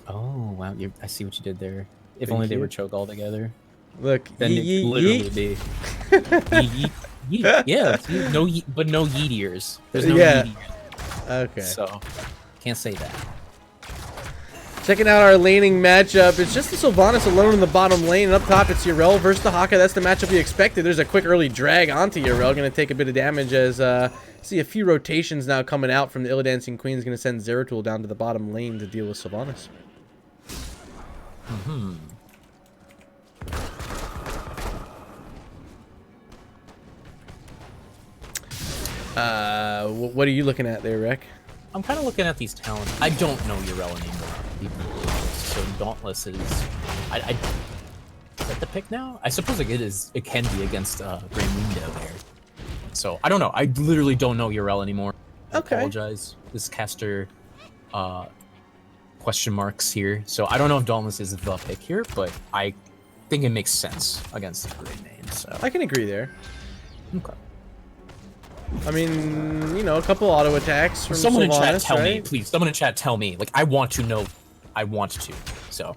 Oh, wow, I see what you did there. If Thank only they you. were choke all together. Look, Then it'd literally be... Yeet. Yeah, no, but no yeet ears. There's no Yeah. yeet ears. Okay. So, can't say that. Checking out our laning matchup. It's just the Sylvanas alone in the bottom lane. And up top, it's Yrel versus the Dahaka. That's the matchup we expected. There's a quick early drag onto Yrel. Going to take a bit of damage as see a few rotations now coming out from the Illidancing Queens. Going to send Zeratul down to the bottom lane to deal with Sylvanas. What are you looking at there, Rick? I'm kind of looking at these talents. I don't know Yrel anymore. So Dauntless is... that the pick now? I suppose like it is. It can be against Greymundo there. So I don't know. I literally don't know Yrel anymore. I apologize. This caster question marks here. So I don't know if Dauntless is the pick here, but I think it makes sense against the Grey main. So I can agree there. okay. I mean, you know, a couple auto attacks from Someone in chat Sylvanas, tell me, right? please. Someone in chat tell me. Like, I want to know. I want to. So.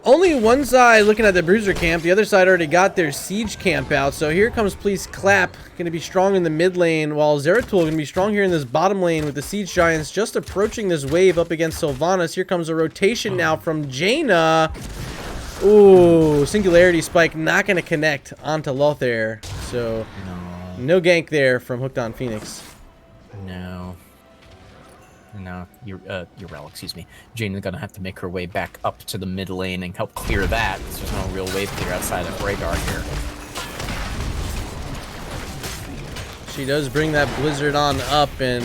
Only one side looking at the Bruiser camp. The other side already got their siege camp out. So here comes Please Clap. Going to be strong in the mid lane, while Zeratul going to be strong here in this bottom lane with the Siege Giants just approaching this wave up against Sylvanas. Here comes a rotation now from Jaina. Ooh, Singularity Spike not going to connect onto Lothair. So no gank there from Hooked on Phoenix. No, Yrel, excuse me. Jaina's gonna have to make her way back up to the mid lane and help clear that. There's no real wave clear outside of Rhaegar here. She does bring that Blizzard on up, and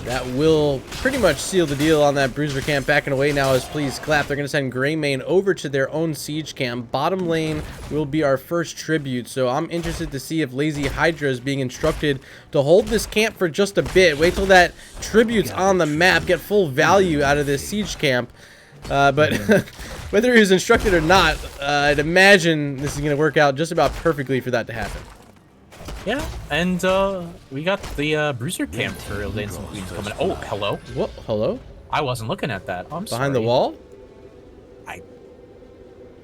that will pretty much seal the deal on that Bruiser camp. Backing away now is Please Clap. They're going to send Greymane over to their own siege camp. Bottom lane will be our first tribute, so I'm interested to see if Lazy Hydra is being instructed to hold this camp for just a bit. Wait till that tribute's on the map, get full value out of this siege camp. But whether he's instructed or not, I'd imagine this is going to work out just about perfectly for that to happen. Yeah, and we got the Bruiser camp for Illidancing Queens coming. Oh, hello. What? Hello? I wasn't looking at that. I'm Behind sorry. the wall?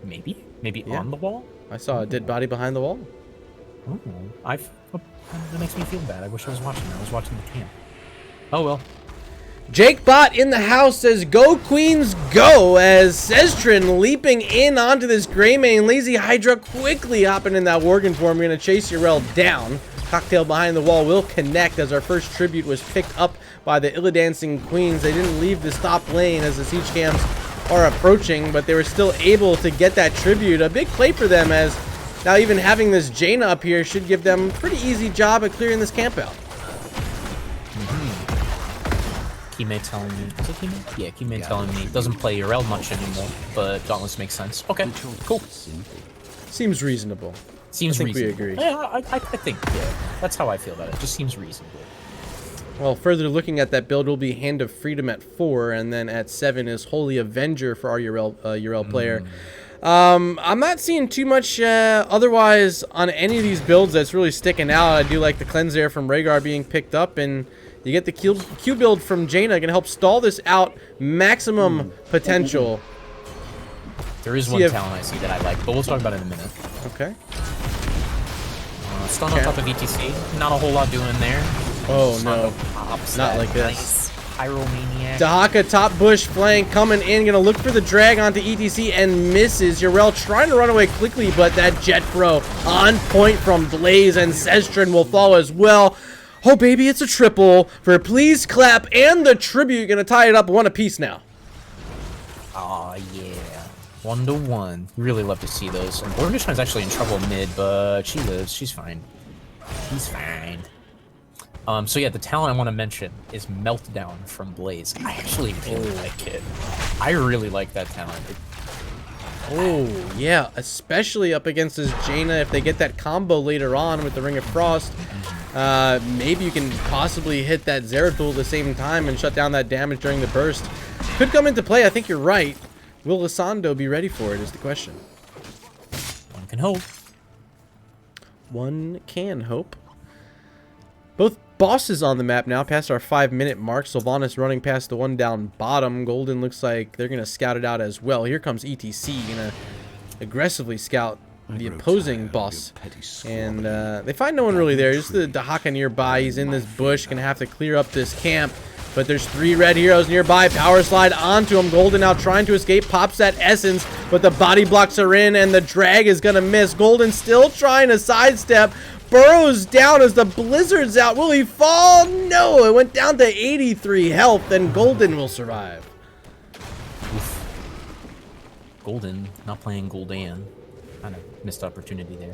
Maybe Yeah. on the wall. I saw a dead body behind the wall. Oh, that makes me feel bad. I wish I was watching. I was watching the camp. Oh well. Jake Bot in the house says, "Go Queens, go!" As Sestrin leaping in onto this Greymane. Lazy Hydra quickly hopping in that Worgen form. We're going to chase Yrel down. Cocktail behind the wall will connect as our first tribute was picked up by the Illidancing Queens. They didn't leave this top lane as the siege camps are approaching, but they were still able to get that tribute. A big play for them, as now even having this Jaina up here should give them a pretty easy job at clearing this camp out. Kime telling me, is it Kime? Yeah, Kime telling me doesn't play Yrel much anymore, but Dauntless makes sense. Okay, cool. Seems reasonable. Seems I think reasonable. we agree. Yeah, I think, yeah, that's how I feel about it. Just seems reasonable. Well, further looking at that build will be Hand of Freedom at 4, and then at 7 is Holy Avenger for our Yrel player. I'm not seeing too much otherwise on any of these builds that's really sticking out. I do like the Cleanse Air from Rhaegar being picked up, and you get the Q build from Jaina, going to help stall this out. Maximum potential. There is one talent I see that I like, but we'll talk about it in a minute. Okay. Stun on top of ETC. Not a whole lot doing there. Oh, no. Not like this. Nice Pyromaniac. Dahaka top bush flank coming in, gonna look for the drag onto ETC and misses. Yrel trying to run away quickly, but that jet throw on point from Blaze, and Sestrin will fall as well. Oh baby, it's a triple for Please Clap and the tribute. Gonna tie it up 1 apiece now. Oh yeah. 1-1. Really love to see those. And Borgishman's actually in trouble mid, but she lives. She's fine. She's fine. So yeah, the talent I want to mention is Meltdown from Blaze. I actually really like it. I really like that talent. Oh, yeah, especially up against this Jaina. If they get that combo later on with the Ring of Frost, maybe you can possibly hit that Zeratul at the same time and shut down that damage during the burst. Could come into play. I think you're right. Will Lisando be ready for it is the question. One can hope. One can hope. Both bosses on the map now, past our 5-minute mark. Sylvanas running past the one down bottom. Golden looks like they're going to scout it out as well. Here comes ETC, going to aggressively scout the opposing boss. And they find no one really there. Just the Dahaka nearby. He's in this bush, going to have to clear up this camp. But there's 3 red heroes nearby. Power slide onto him. Golden now trying to escape. Pops that essence, but the body blocks are in, and the drag is going to miss. Golden still trying to sidestep. Burrows down as the blizzard's out. Will he fall? No, it went down to 83 health, and Golden will survive. Oof. Golden, not playing Goldan. Kind of missed opportunity there.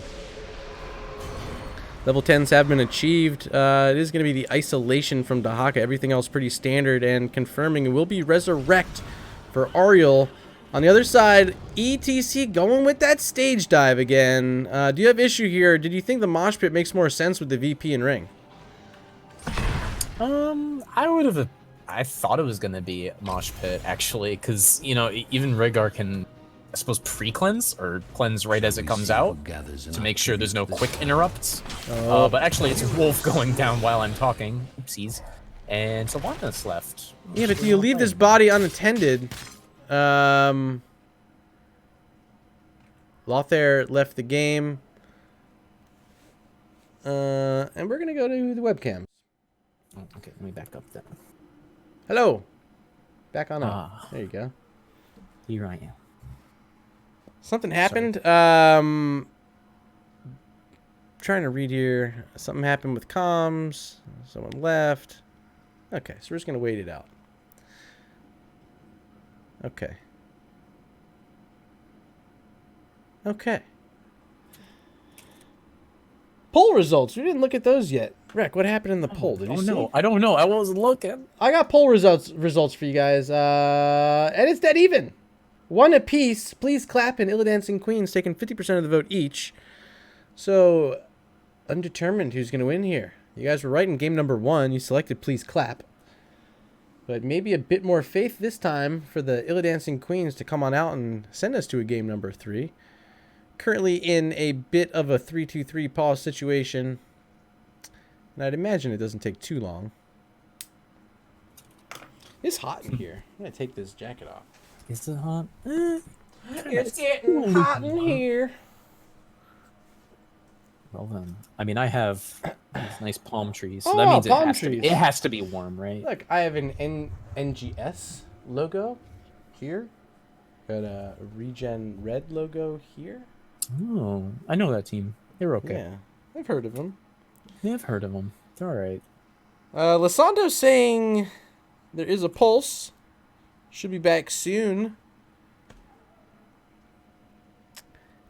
Level 10s have been achieved. It is going to be the isolation from Dahaka. Everything else pretty standard, and confirming it will be Resurrect for Ariel. On the other side, ETC going with that stage dive again. Do you have issue here? Did you think the mosh pit makes more sense with the VP and ring? I thought it was gonna be a mosh pit actually, because you know even Rhaegar can, I suppose, pre-cleanse or cleanse right as it comes out to make sure there's no quick interrupts. But actually, it's Wolf going down while I'm talking. Oopsies. And Sylvanas left. Yeah, but do you leave this body unattended? Lothair left the game. And we're gonna go to the webcams. Oh, okay, let me back up then. Hello. Back on up. There you go. Here I am. Something happened. Trying to read here. Something happened with comms. Someone left. Okay, so we're just gonna wait it out. Okay. Okay. Poll results. We didn't look at those yet. Rek, what happened in the poll? Did you see? No, I don't know. I wasn't looking. I got poll results for you guys. And it's dead even. One apiece. Please clap and Illidancing Queens taking 50% of the vote each. So, undetermined who's going to win here. You guys were right in game number 1. You selected Please Clap. But maybe a bit more faith this time for the Illidancing Queens to come on out and send us to a game number 3. Currently in a bit of a 3-2-3 pause situation. And I'd imagine it doesn't take too long. It's hot in here. I'm going to take this jacket off. Is it hot? It's getting hot in here. Well then, I mean, I have these nice palm trees, so Oh, that means palm it trees. has to be warm, right? Look, I have an NGS logo here. Got a Regen Red logo here. Oh, I know that team. They're okay. Yeah, I've heard of them. Yeah, I've heard of them. They're all right. Lisando's saying there is a pulse. Should be back soon.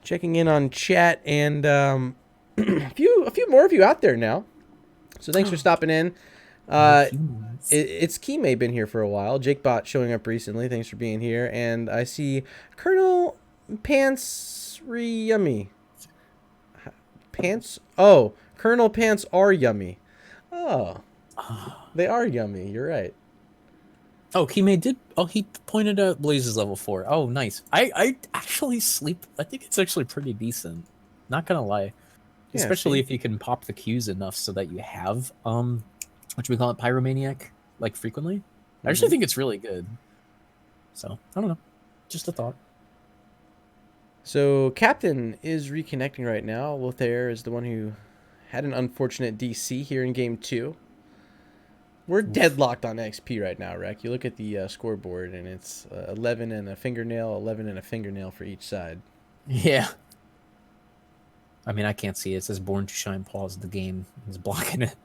Checking in on chat and a few more of you out there now. So thanks for stopping in. It's Kime been here for a while. JakeBot showing up recently. Thanks for being here. And I see Colonel Pants Yummy. Pants? Oh, Colonel Pants are yummy. Oh, they are yummy. You're right. Oh, Kime did. Oh, he pointed out Blaze's level 4. Oh, nice. I actually sleep. I think it's actually pretty decent. Not gonna lie. Yeah, Especially see? if you can pop the Qs enough so that you have what should we call it, Pyromaniac, like frequently. I actually think it's really good. So I don't know. Just a thought. So Captain is reconnecting right now. Lothair is the one who had an unfortunate DC here in game 2. We're deadlocked on XP right now, Rek. You look at the scoreboard, and it's 11 and a fingernail, 11 and a fingernail for each side. Yeah. I mean, I can't see it. It says Born to Shine paused the game. It's blocking it.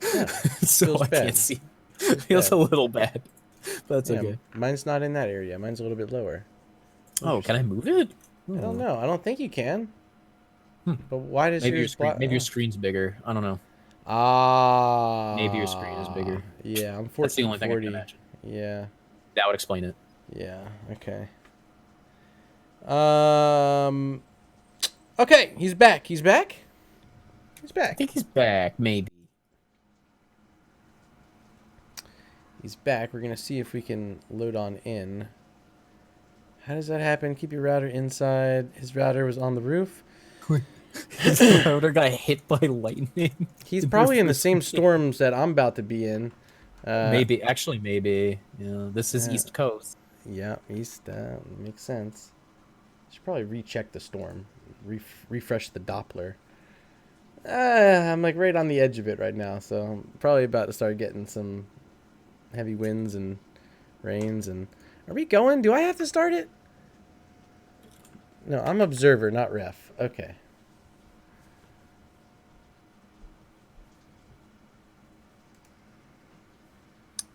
Yeah, So feels I bad. can't see. It feels bad. a little bad. But that's Yeah, okay. mine's not in that area. Mine's a little bit lower. Oh, can I move it? I don't know. I don't think you can. But why does Maybe your yours screen, block? maybe your screen's bigger. I don't know. Ah. Maybe your screen is bigger. Yeah, I'm 1440. That's the only thing I can imagine. Yeah. That would explain it. Yeah, okay. Okay, he's back. He's back? He's I back. think he's back, maybe. He's back. We're going to see if we can load on in. How does that happen? Keep your router inside. His router was on the roof. His router got hit by lightning. He's probably in the same storms that I'm about to be in. Maybe. Actually, maybe. Yeah, this is Yeah. East Coast. Yeah, east. Makes sense. Should probably recheck the storm. Refresh the Doppler. I'm like right on the edge of it right now, so I'm probably about to start getting some heavy winds and rains. And are we going? Do I have to start it? No, I'm observer, not ref. Okay.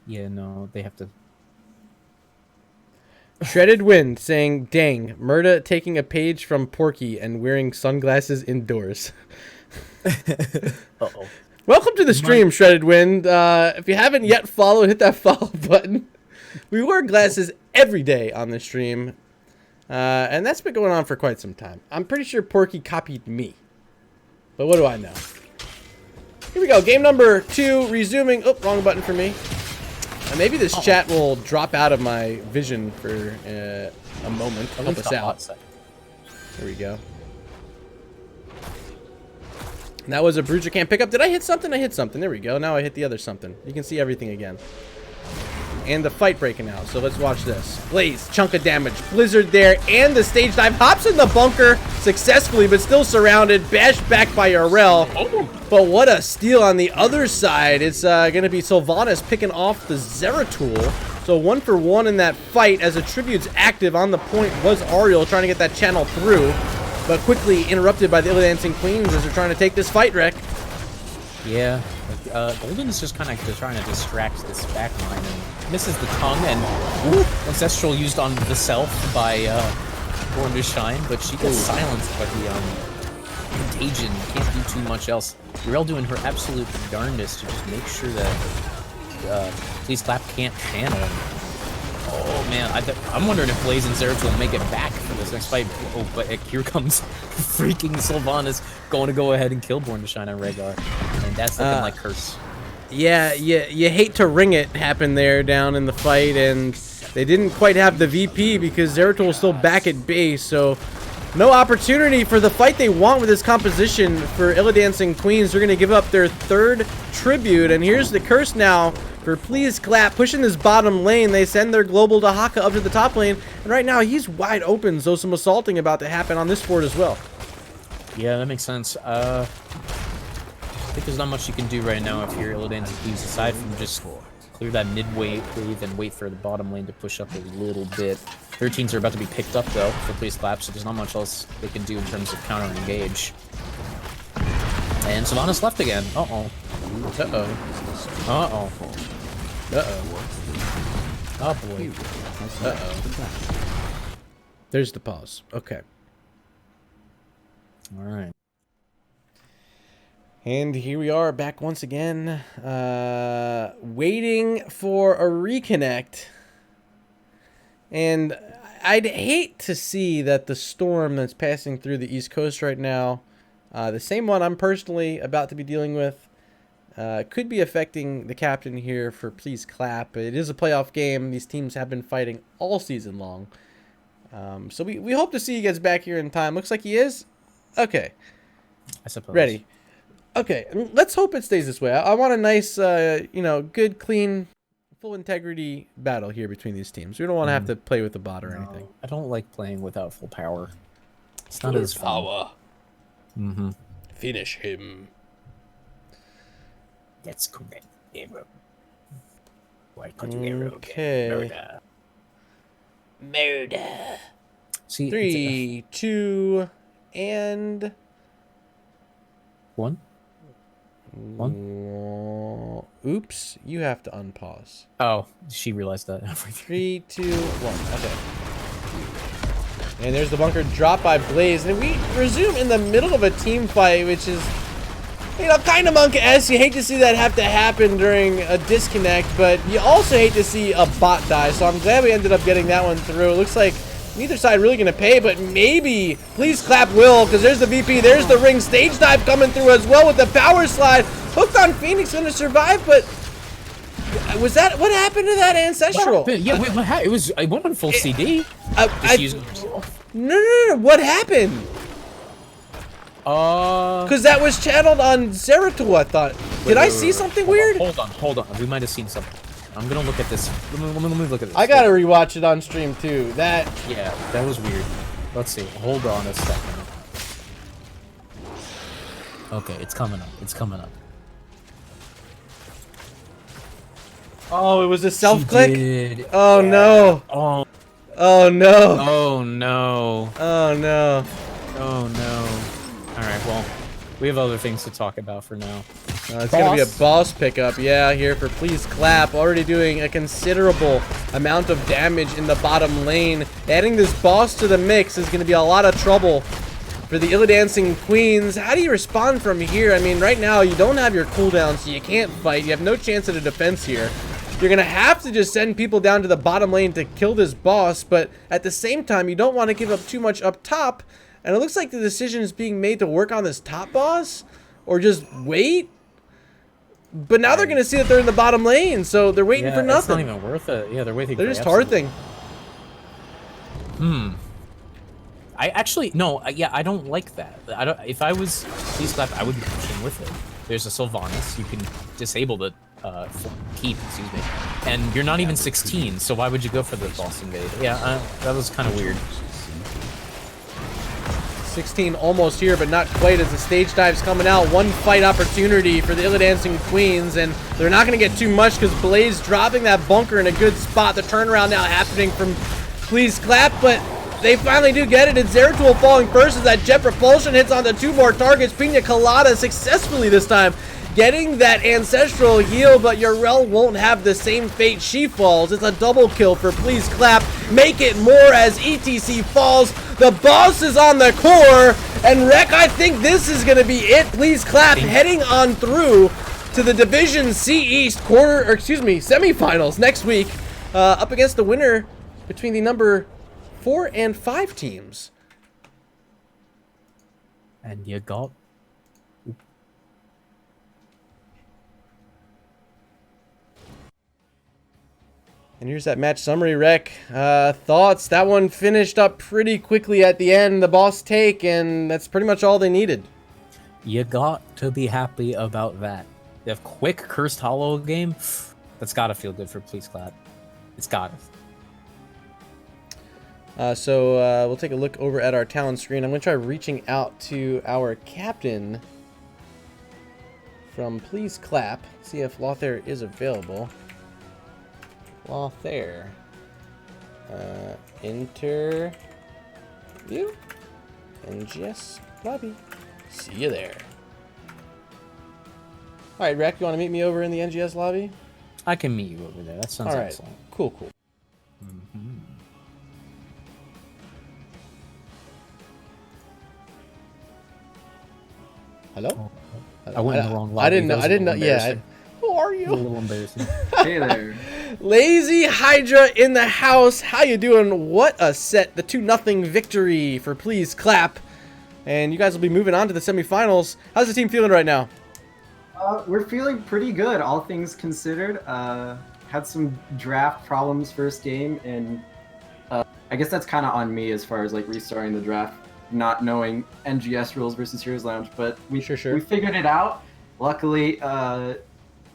Yeah, no, they have to. Shredded Wind saying, dang, Murda taking a page from Porky and wearing sunglasses indoors. Uh-oh. Welcome to the stream, Shredded Wind. If you haven't yet followed, hit that follow button. We wear glasses every day on the stream. And that's been going on for quite some time. I'm pretty sure Porky copied me. But what do I know? Here we go. Game number 2. Resuming. Oh, wrong button for me. Maybe this chat will drop out of my vision for a moment. Help us out. There we go. That was a Bruiser Camp pickup. Did I hit something? I hit something. There we go. Now I hit the other something. You can see everything again. And the fight breaking out. So let's watch this. Blaze, chunk of damage. Blizzard there. And the stage dive. Hops in the bunker successfully, but still surrounded. Bashed back by Yarel. But what a steal on the other side. It's going to be Sylvanas picking off the Zeratul. So 1 for 1 in that fight as a tribute's active. On the point was Ariel trying to get that channel through. But quickly interrupted by the Illidancing Queens as they're trying to take this fight wreck. Yeah. Golden is just kind of trying to distract this back line and misses the tongue, and Ancestral used on the self by Born to Shine, but she gets silenced by the Contagion. Can't do too much else. Urel doing her absolute darndest to just make sure that Please Clap can't channel. Oh man, I'm wondering if Blaze and Zerif will make it back for this next fight. Oh, but here comes freaking Sylvanas going to go ahead and kill Born to Shine on Rhaegar. And that's looking like Curse. Yeah, you hate to ring it happen there down in the fight, and they didn't quite have the VP because Zeratul was still back at base, so no opportunity for the fight they want with this composition for Illidancing Queens. They're going to give up their 3rd tribute, and here's the Curse now for Please Clap, pushing this bottom lane. They send their global to Haka up to the top lane, and right now he's wide open, so some assaulting about to happen on this fort as well. Yeah, that makes sense. I think there's not much you can do right now if you're Illidancing Queens, aside from just clear that mid-wave and wait for the bottom lane to push up a little bit. 13s are about to be picked up, though, for Please Clap, so there's not much else they can do in terms of counter-engage. And Sylvanas left again. Uh-oh. Uh-oh. Uh-oh. Uh-oh. Oh, boy. Uh-oh. There's the pause. Okay. All right. And here we are back once again, waiting for a reconnect. And I'd hate to see that the storm that's passing through the East Coast right now, the same one I'm personally about to be dealing with, could be affecting the captain here for Please Clap. It is a playoff game. These teams have been fighting all season long. So we hope to see he gets back here in time. Looks like he is. Okay. I suppose. Ready. Okay, let's hope it stays this way. I want a nice, good, clean, full integrity battle here between these teams. We don't want to have to play with the bot or anything. I don't like playing without full power. It's not as fun. Power. Mm-hmm. Finish him. That's correct. Why could you Okay. murder? Murder. See, 3, 2, and 1. Oops, you have to unpause. Oh, she realized that. 3, 2, 1. Okay. And there's the bunker drop by Blaze, and we resume in the middle of a team fight, which is, kind of Monk-esque. You hate to see that have to happen during a disconnect, but you also hate to see a bot die. So I'm glad we ended up getting that one through. It looks like neither side really going to pay, but maybe Please Clap will, because there's the VP, there's the ring, stage dive coming through as well with the power slide. Hooked on Phoenix going to survive, but was that, what happened to that Ancestral? Yeah, wait, it went on full CD. No, what happened? Because that was channeled on Zeratul, I thought. Did I see something weird? Hold on. We might have seen something. I'm gonna look at this. Let me look at this. I gotta rewatch it on stream too. Yeah, that was weird. Let's see. Hold on a second. Okay, it's coming up. Oh, it was a self-click? Oh, yeah. No. Oh. Oh, no. Oh, no. Oh, no. Oh, no. Alright, well, we have other things to talk about for now. It's going to be a boss pickup, yeah, here for Please Clap. Already doing a considerable amount of damage in the bottom lane. Adding this boss to the mix is going to be a lot of trouble for the Illidancing Queens. How do you respond from here? I mean, right now, you don't have your cooldown, so you can't fight. You have no chance at a defense here. you're going to have to just send people down to the bottom lane to kill this boss, but at the same time, you don't want to give up too much up top, and it looks like the decision is being made to work on this top boss, or just wait. But now they're going to see that they're in the bottom lane, so they're waiting for nothing. It's not even worth it. Yeah, they're waiting. They're just hearthing. I actually no. Yeah, I don't like that. I don't. If I was Please Clap, I would be pushing with it. There's a Sylvanas. You can disable the keep. Excuse me. And you're not even 16, so why would you go for the boss invade? Yeah, that was kind of weird. 16 almost here, but not quite as the stage dive's coming out. One fight opportunity for the Illidancing Queens, and they're not going to get too much because Blaze dropping that bunker in a good spot. The turnaround now happening from Please Clap, but they finally do get it. It's Zeratul falling first as that jet propulsion hits onto 2 more targets. Pina Colada successfully this time getting that ancestral heal, but Yarel won't have the same fate. She falls. It's a double kill for Please Clap. Make it more as ETC falls. The boss is on the core, and Rek, I think this is going to be it. Please Clap heading on through to the Division C East semifinals next week, up against the winner between the number 4 and 5 teams. And you got. And here's that match summary, Rek. Thoughts? That one finished up pretty quickly at the end. The boss take, and that's pretty much all they needed. You got to be happy about that. You have quick Cursed Hollow game. That's got to feel good for Please Clap. It's got to. So we'll take a look over at our talent screen. I'm going to try reaching out to our captain from Please Clap. See if Lothair is available. Lothair. Interview. NGS lobby. See you there. Alright, Rek, you want to meet me over in the NGS lobby? I can meet you over there. That sounds excellent. Cool, cool. Hello? I went in the wrong lobby. I didn't know. Yeah. Who are you? A little embarrassing. Hey there. Lazy Hydra in the house. How you doing? What a set. The 2-0 victory for Please Clap. And you guys will be moving on to the semifinals. How's the team feeling right now? We're feeling pretty good, all things considered. Had some draft problems first game, and I guess that's kind of on me as far as like restarting the draft, not knowing NGS rules versus Heroes Lounge, but we figured it out. Luckily,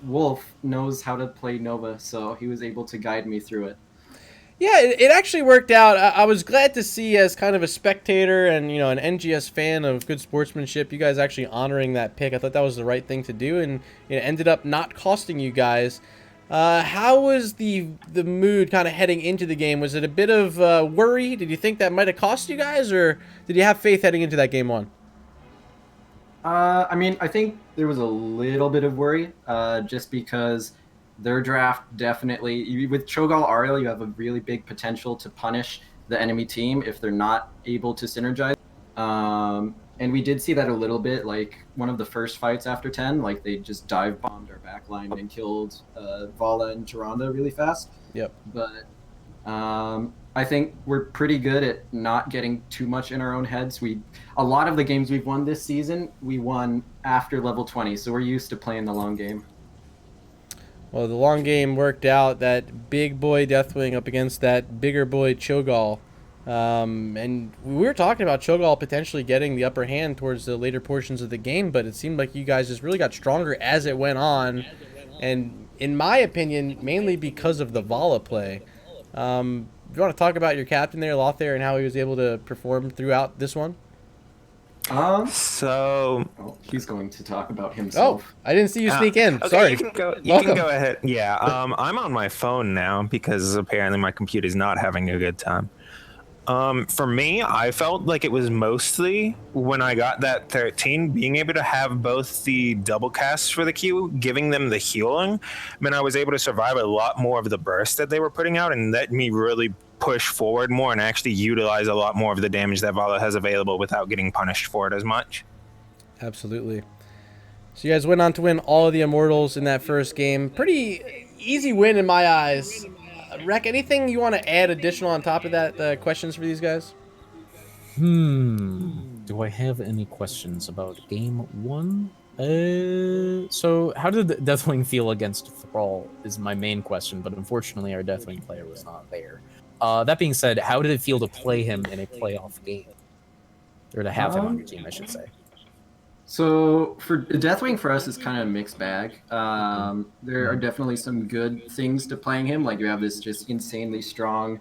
Wolf knows how to play Nova, so he was able to guide me through it. Yeah, it actually worked out. I was glad to see, as kind of a spectator and, you know, an NGS fan of good sportsmanship, you guys actually honoring that pick. I thought that was the right thing to do, and it ended up not costing you guys. How was the mood kind of heading into the game? Was it a bit of worry? Did you think that might have cost you guys, or did you have faith heading into that game one? I mean, I think there was a little bit of worry, just because their draft definitely, with Cho'Gall Ariel, you have a really big potential to punish the enemy team if they're not able to synergize. And we did see that a little bit, like one of the first fights after 10, like they just dive bombed our backline and killed Vala and Tyrande really fast. Yep. But I think we're pretty good at not getting too much in our own heads. A lot of the games we've won this season, we won after level 20, so we're used to playing the long game. Well, the long game worked out. That big boy Deathwing up against that bigger boy Cho'Gall. And we were talking about Cho'Gall potentially getting the upper hand towards the later portions of the game, but it seemed like you guys just really got stronger as it went on. And in my opinion, mainly because of the Vala play. Do you want to talk about your captain there, Lothair, and how he was able to perform throughout this one? He's going to talk about himself. Oh, I didn't see you sneak in. Okay, Sorry. You can go ahead. Yeah, I'm on my phone now because apparently my computer's not having a good time. For me, I felt like it was mostly when I got that 13, being able to have both the double casts for the Q, giving them the healing, meant I was able to survive a lot more of the burst that they were putting out and let me really push forward more and actually utilize a lot more of the damage that Vala has available without getting punished for it as much. Absolutely. So you guys went on to win all of the Immortals in that first game. Pretty easy win in my eyes. Rec, anything you want to add additional on top of that? Questions for these guys? Do I have any questions about game 1? So how did the Deathwing feel against Thrall is my main question, but unfortunately our Deathwing player was not there. That being said, how did it feel to play him in a playoff game? Or to have him on your team, I should say. So for Deathwing for us is kind of a mixed bag. There are definitely some good things to playing him. Like you have this just insanely strong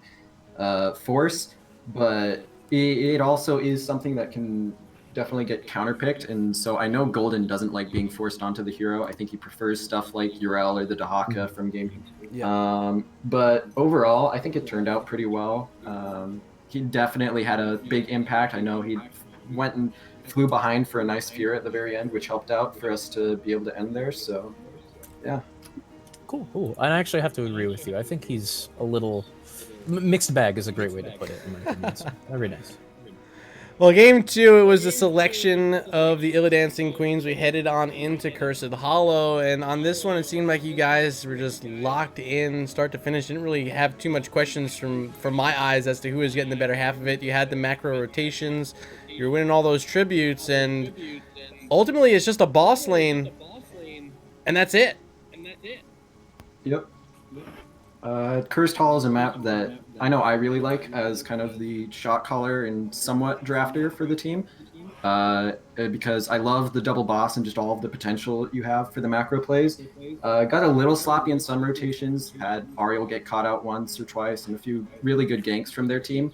force, but it also is something that can definitely get counterpicked. And so I know Golden doesn't like being forced onto the hero. I think he prefers stuff like Urel or the Dahaka from game. Yeah. But overall, I think it turned out pretty well. He definitely had a big impact. I know he went and flew behind for a nice fear at the very end, which helped out for us to be able to end there. So, yeah. Cool. And I actually have to agree with you. I think he's a little mixed bag is a great way to put it, in my opinion. So, very nice. Well, game 2, it was the selection of the Illidancing Queens. We headed on into Cursed Hollow, and on this one, it seemed like you guys were just locked in, start to finish. Didn't really have too much questions from my eyes as to who was getting the better half of it. You had the macro rotations, you're winning all those tributes, and ultimately, it's just a boss lane, and that's it. Yep. Cursed Hall is a map that I know I really like as kind of the shot caller and somewhat drafter for the team, because I love the double boss and just all of the potential you have for the macro plays. Got a little sloppy in some rotations, had Ariel get caught out once or twice and a few really good ganks from their team.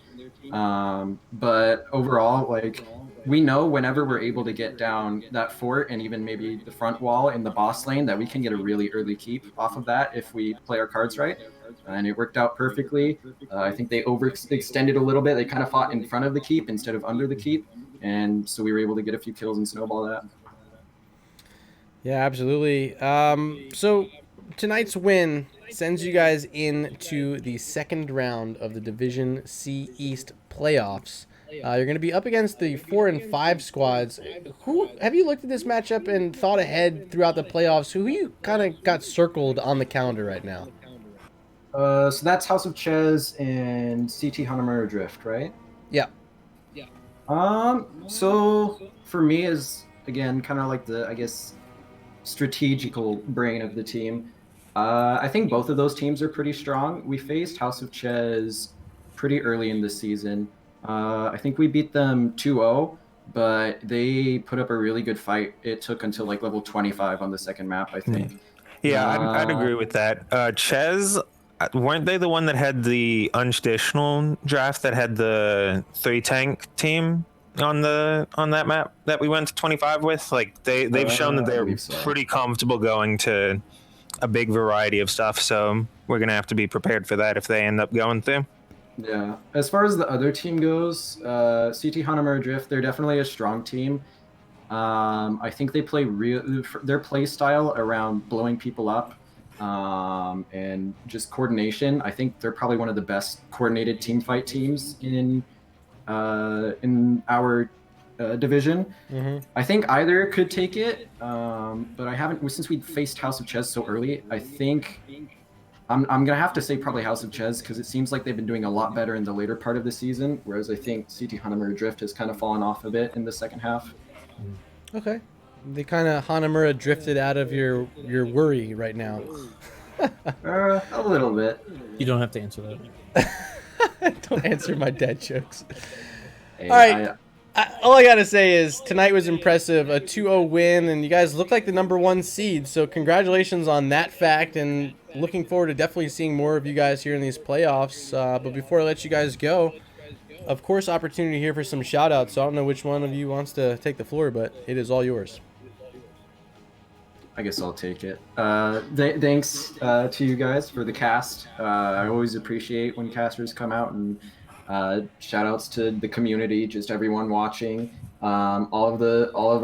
But overall, like, we know whenever we're able to get down that fort and even maybe the front wall in the boss lane that we can get a really early keep off of that if we play our cards right. And it worked out perfectly. I think they overextended a little bit. They kind of fought in front of the keep instead of under the keep. And so we were able to get a few kills and snowball that. Yeah, absolutely. So tonight's win sends you guys into the second round of the Division C East playoffs. You're going to be up against the 4 and 5 squads. Who have you looked at this matchup and thought ahead throughout the playoffs? Who you kind of got circled on the calendar right now? So that's House of Ches and CT Hanamura Drift, right? Yeah. So for me is, again, kind of like the, I guess, strategical brain of the team. I think both of those teams are pretty strong. We faced House of Ches pretty early in the season. I think we beat them 2-0, but they put up a really good fight. It took until like level 25 on the second map, I think. Yeah, I'd agree with that. Ches, weren't they the one that had the untraditional draft that had the 3 tank team on that map that we went to 25 with? Like they've shown that they're pretty comfortable going to a big variety of stuff, so we're gonna have to be prepared for that if they end up going through. Yeah. As far as the other team goes, CT Hanamura Drift, they're definitely a strong team. I think they play their play style around blowing people up and just coordination. I think they're probably one of the best coordinated team fight teams in our division. I think either could take it, but I haven't, since we faced House of Ches so early. I think I'm gonna have to say probably House of Ches, because it seems like they've been doing a lot better in the later part of the season, whereas I think CT Hanamura Drift has kind of fallen off a bit in the second half. Okay. They kind of Hanamura drifted out of your worry right now. A little bit. You don't have to answer that. Don't answer my dad jokes. Hey, All right. All I got to say is tonight was impressive. A 2-0 win, and you guys look like the #1 seed. So congratulations on that fact, and looking forward to definitely seeing more of you guys here in these playoffs. But before I let you guys go, of course, opportunity here for some shout-outs. So I don't know which one of you wants to take the floor, but it is all yours. I guess I'll take it. Thanks to you guys for the cast. I always appreciate when casters come out, and shout outs to the community, just everyone watching. All of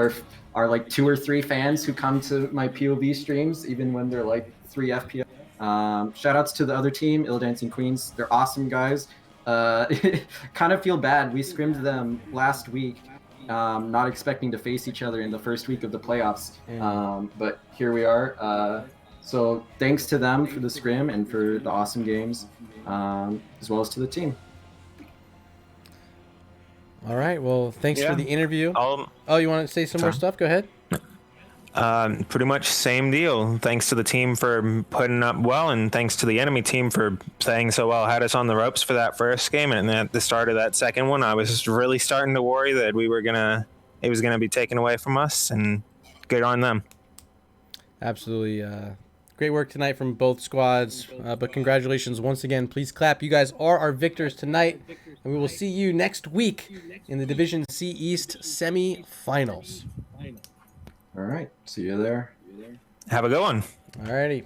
our like 2 or 3 fans who come to my POV streams, even when they're like 3 FPS. Shout outs to the other team, Illidancing Queens. They're awesome guys. Kind of feel bad. We scrimmed them last week, not expecting to face each other in the first week of the playoffs. But here we are. So thanks to them for the scrim and for the awesome games, as well as to the team. All right. Well, thanks for Yeah. the interview. I'll, Oh, you want to say some more Sorry. stuff? Go ahead. Pretty much same deal. Thanks to the team for putting up well, and thanks to the enemy team for playing so well. Had us on the ropes for that first game, and then at the start of that second one, I was really starting to worry that it was gonna be taken away from us. And good on them. Absolutely. Great work tonight from both squads. But congratulations once again. Please clap. You guys are our victors tonight. And we will see you next week in the Division C East semi-finals. All right. See you there. Have a good one. All righty.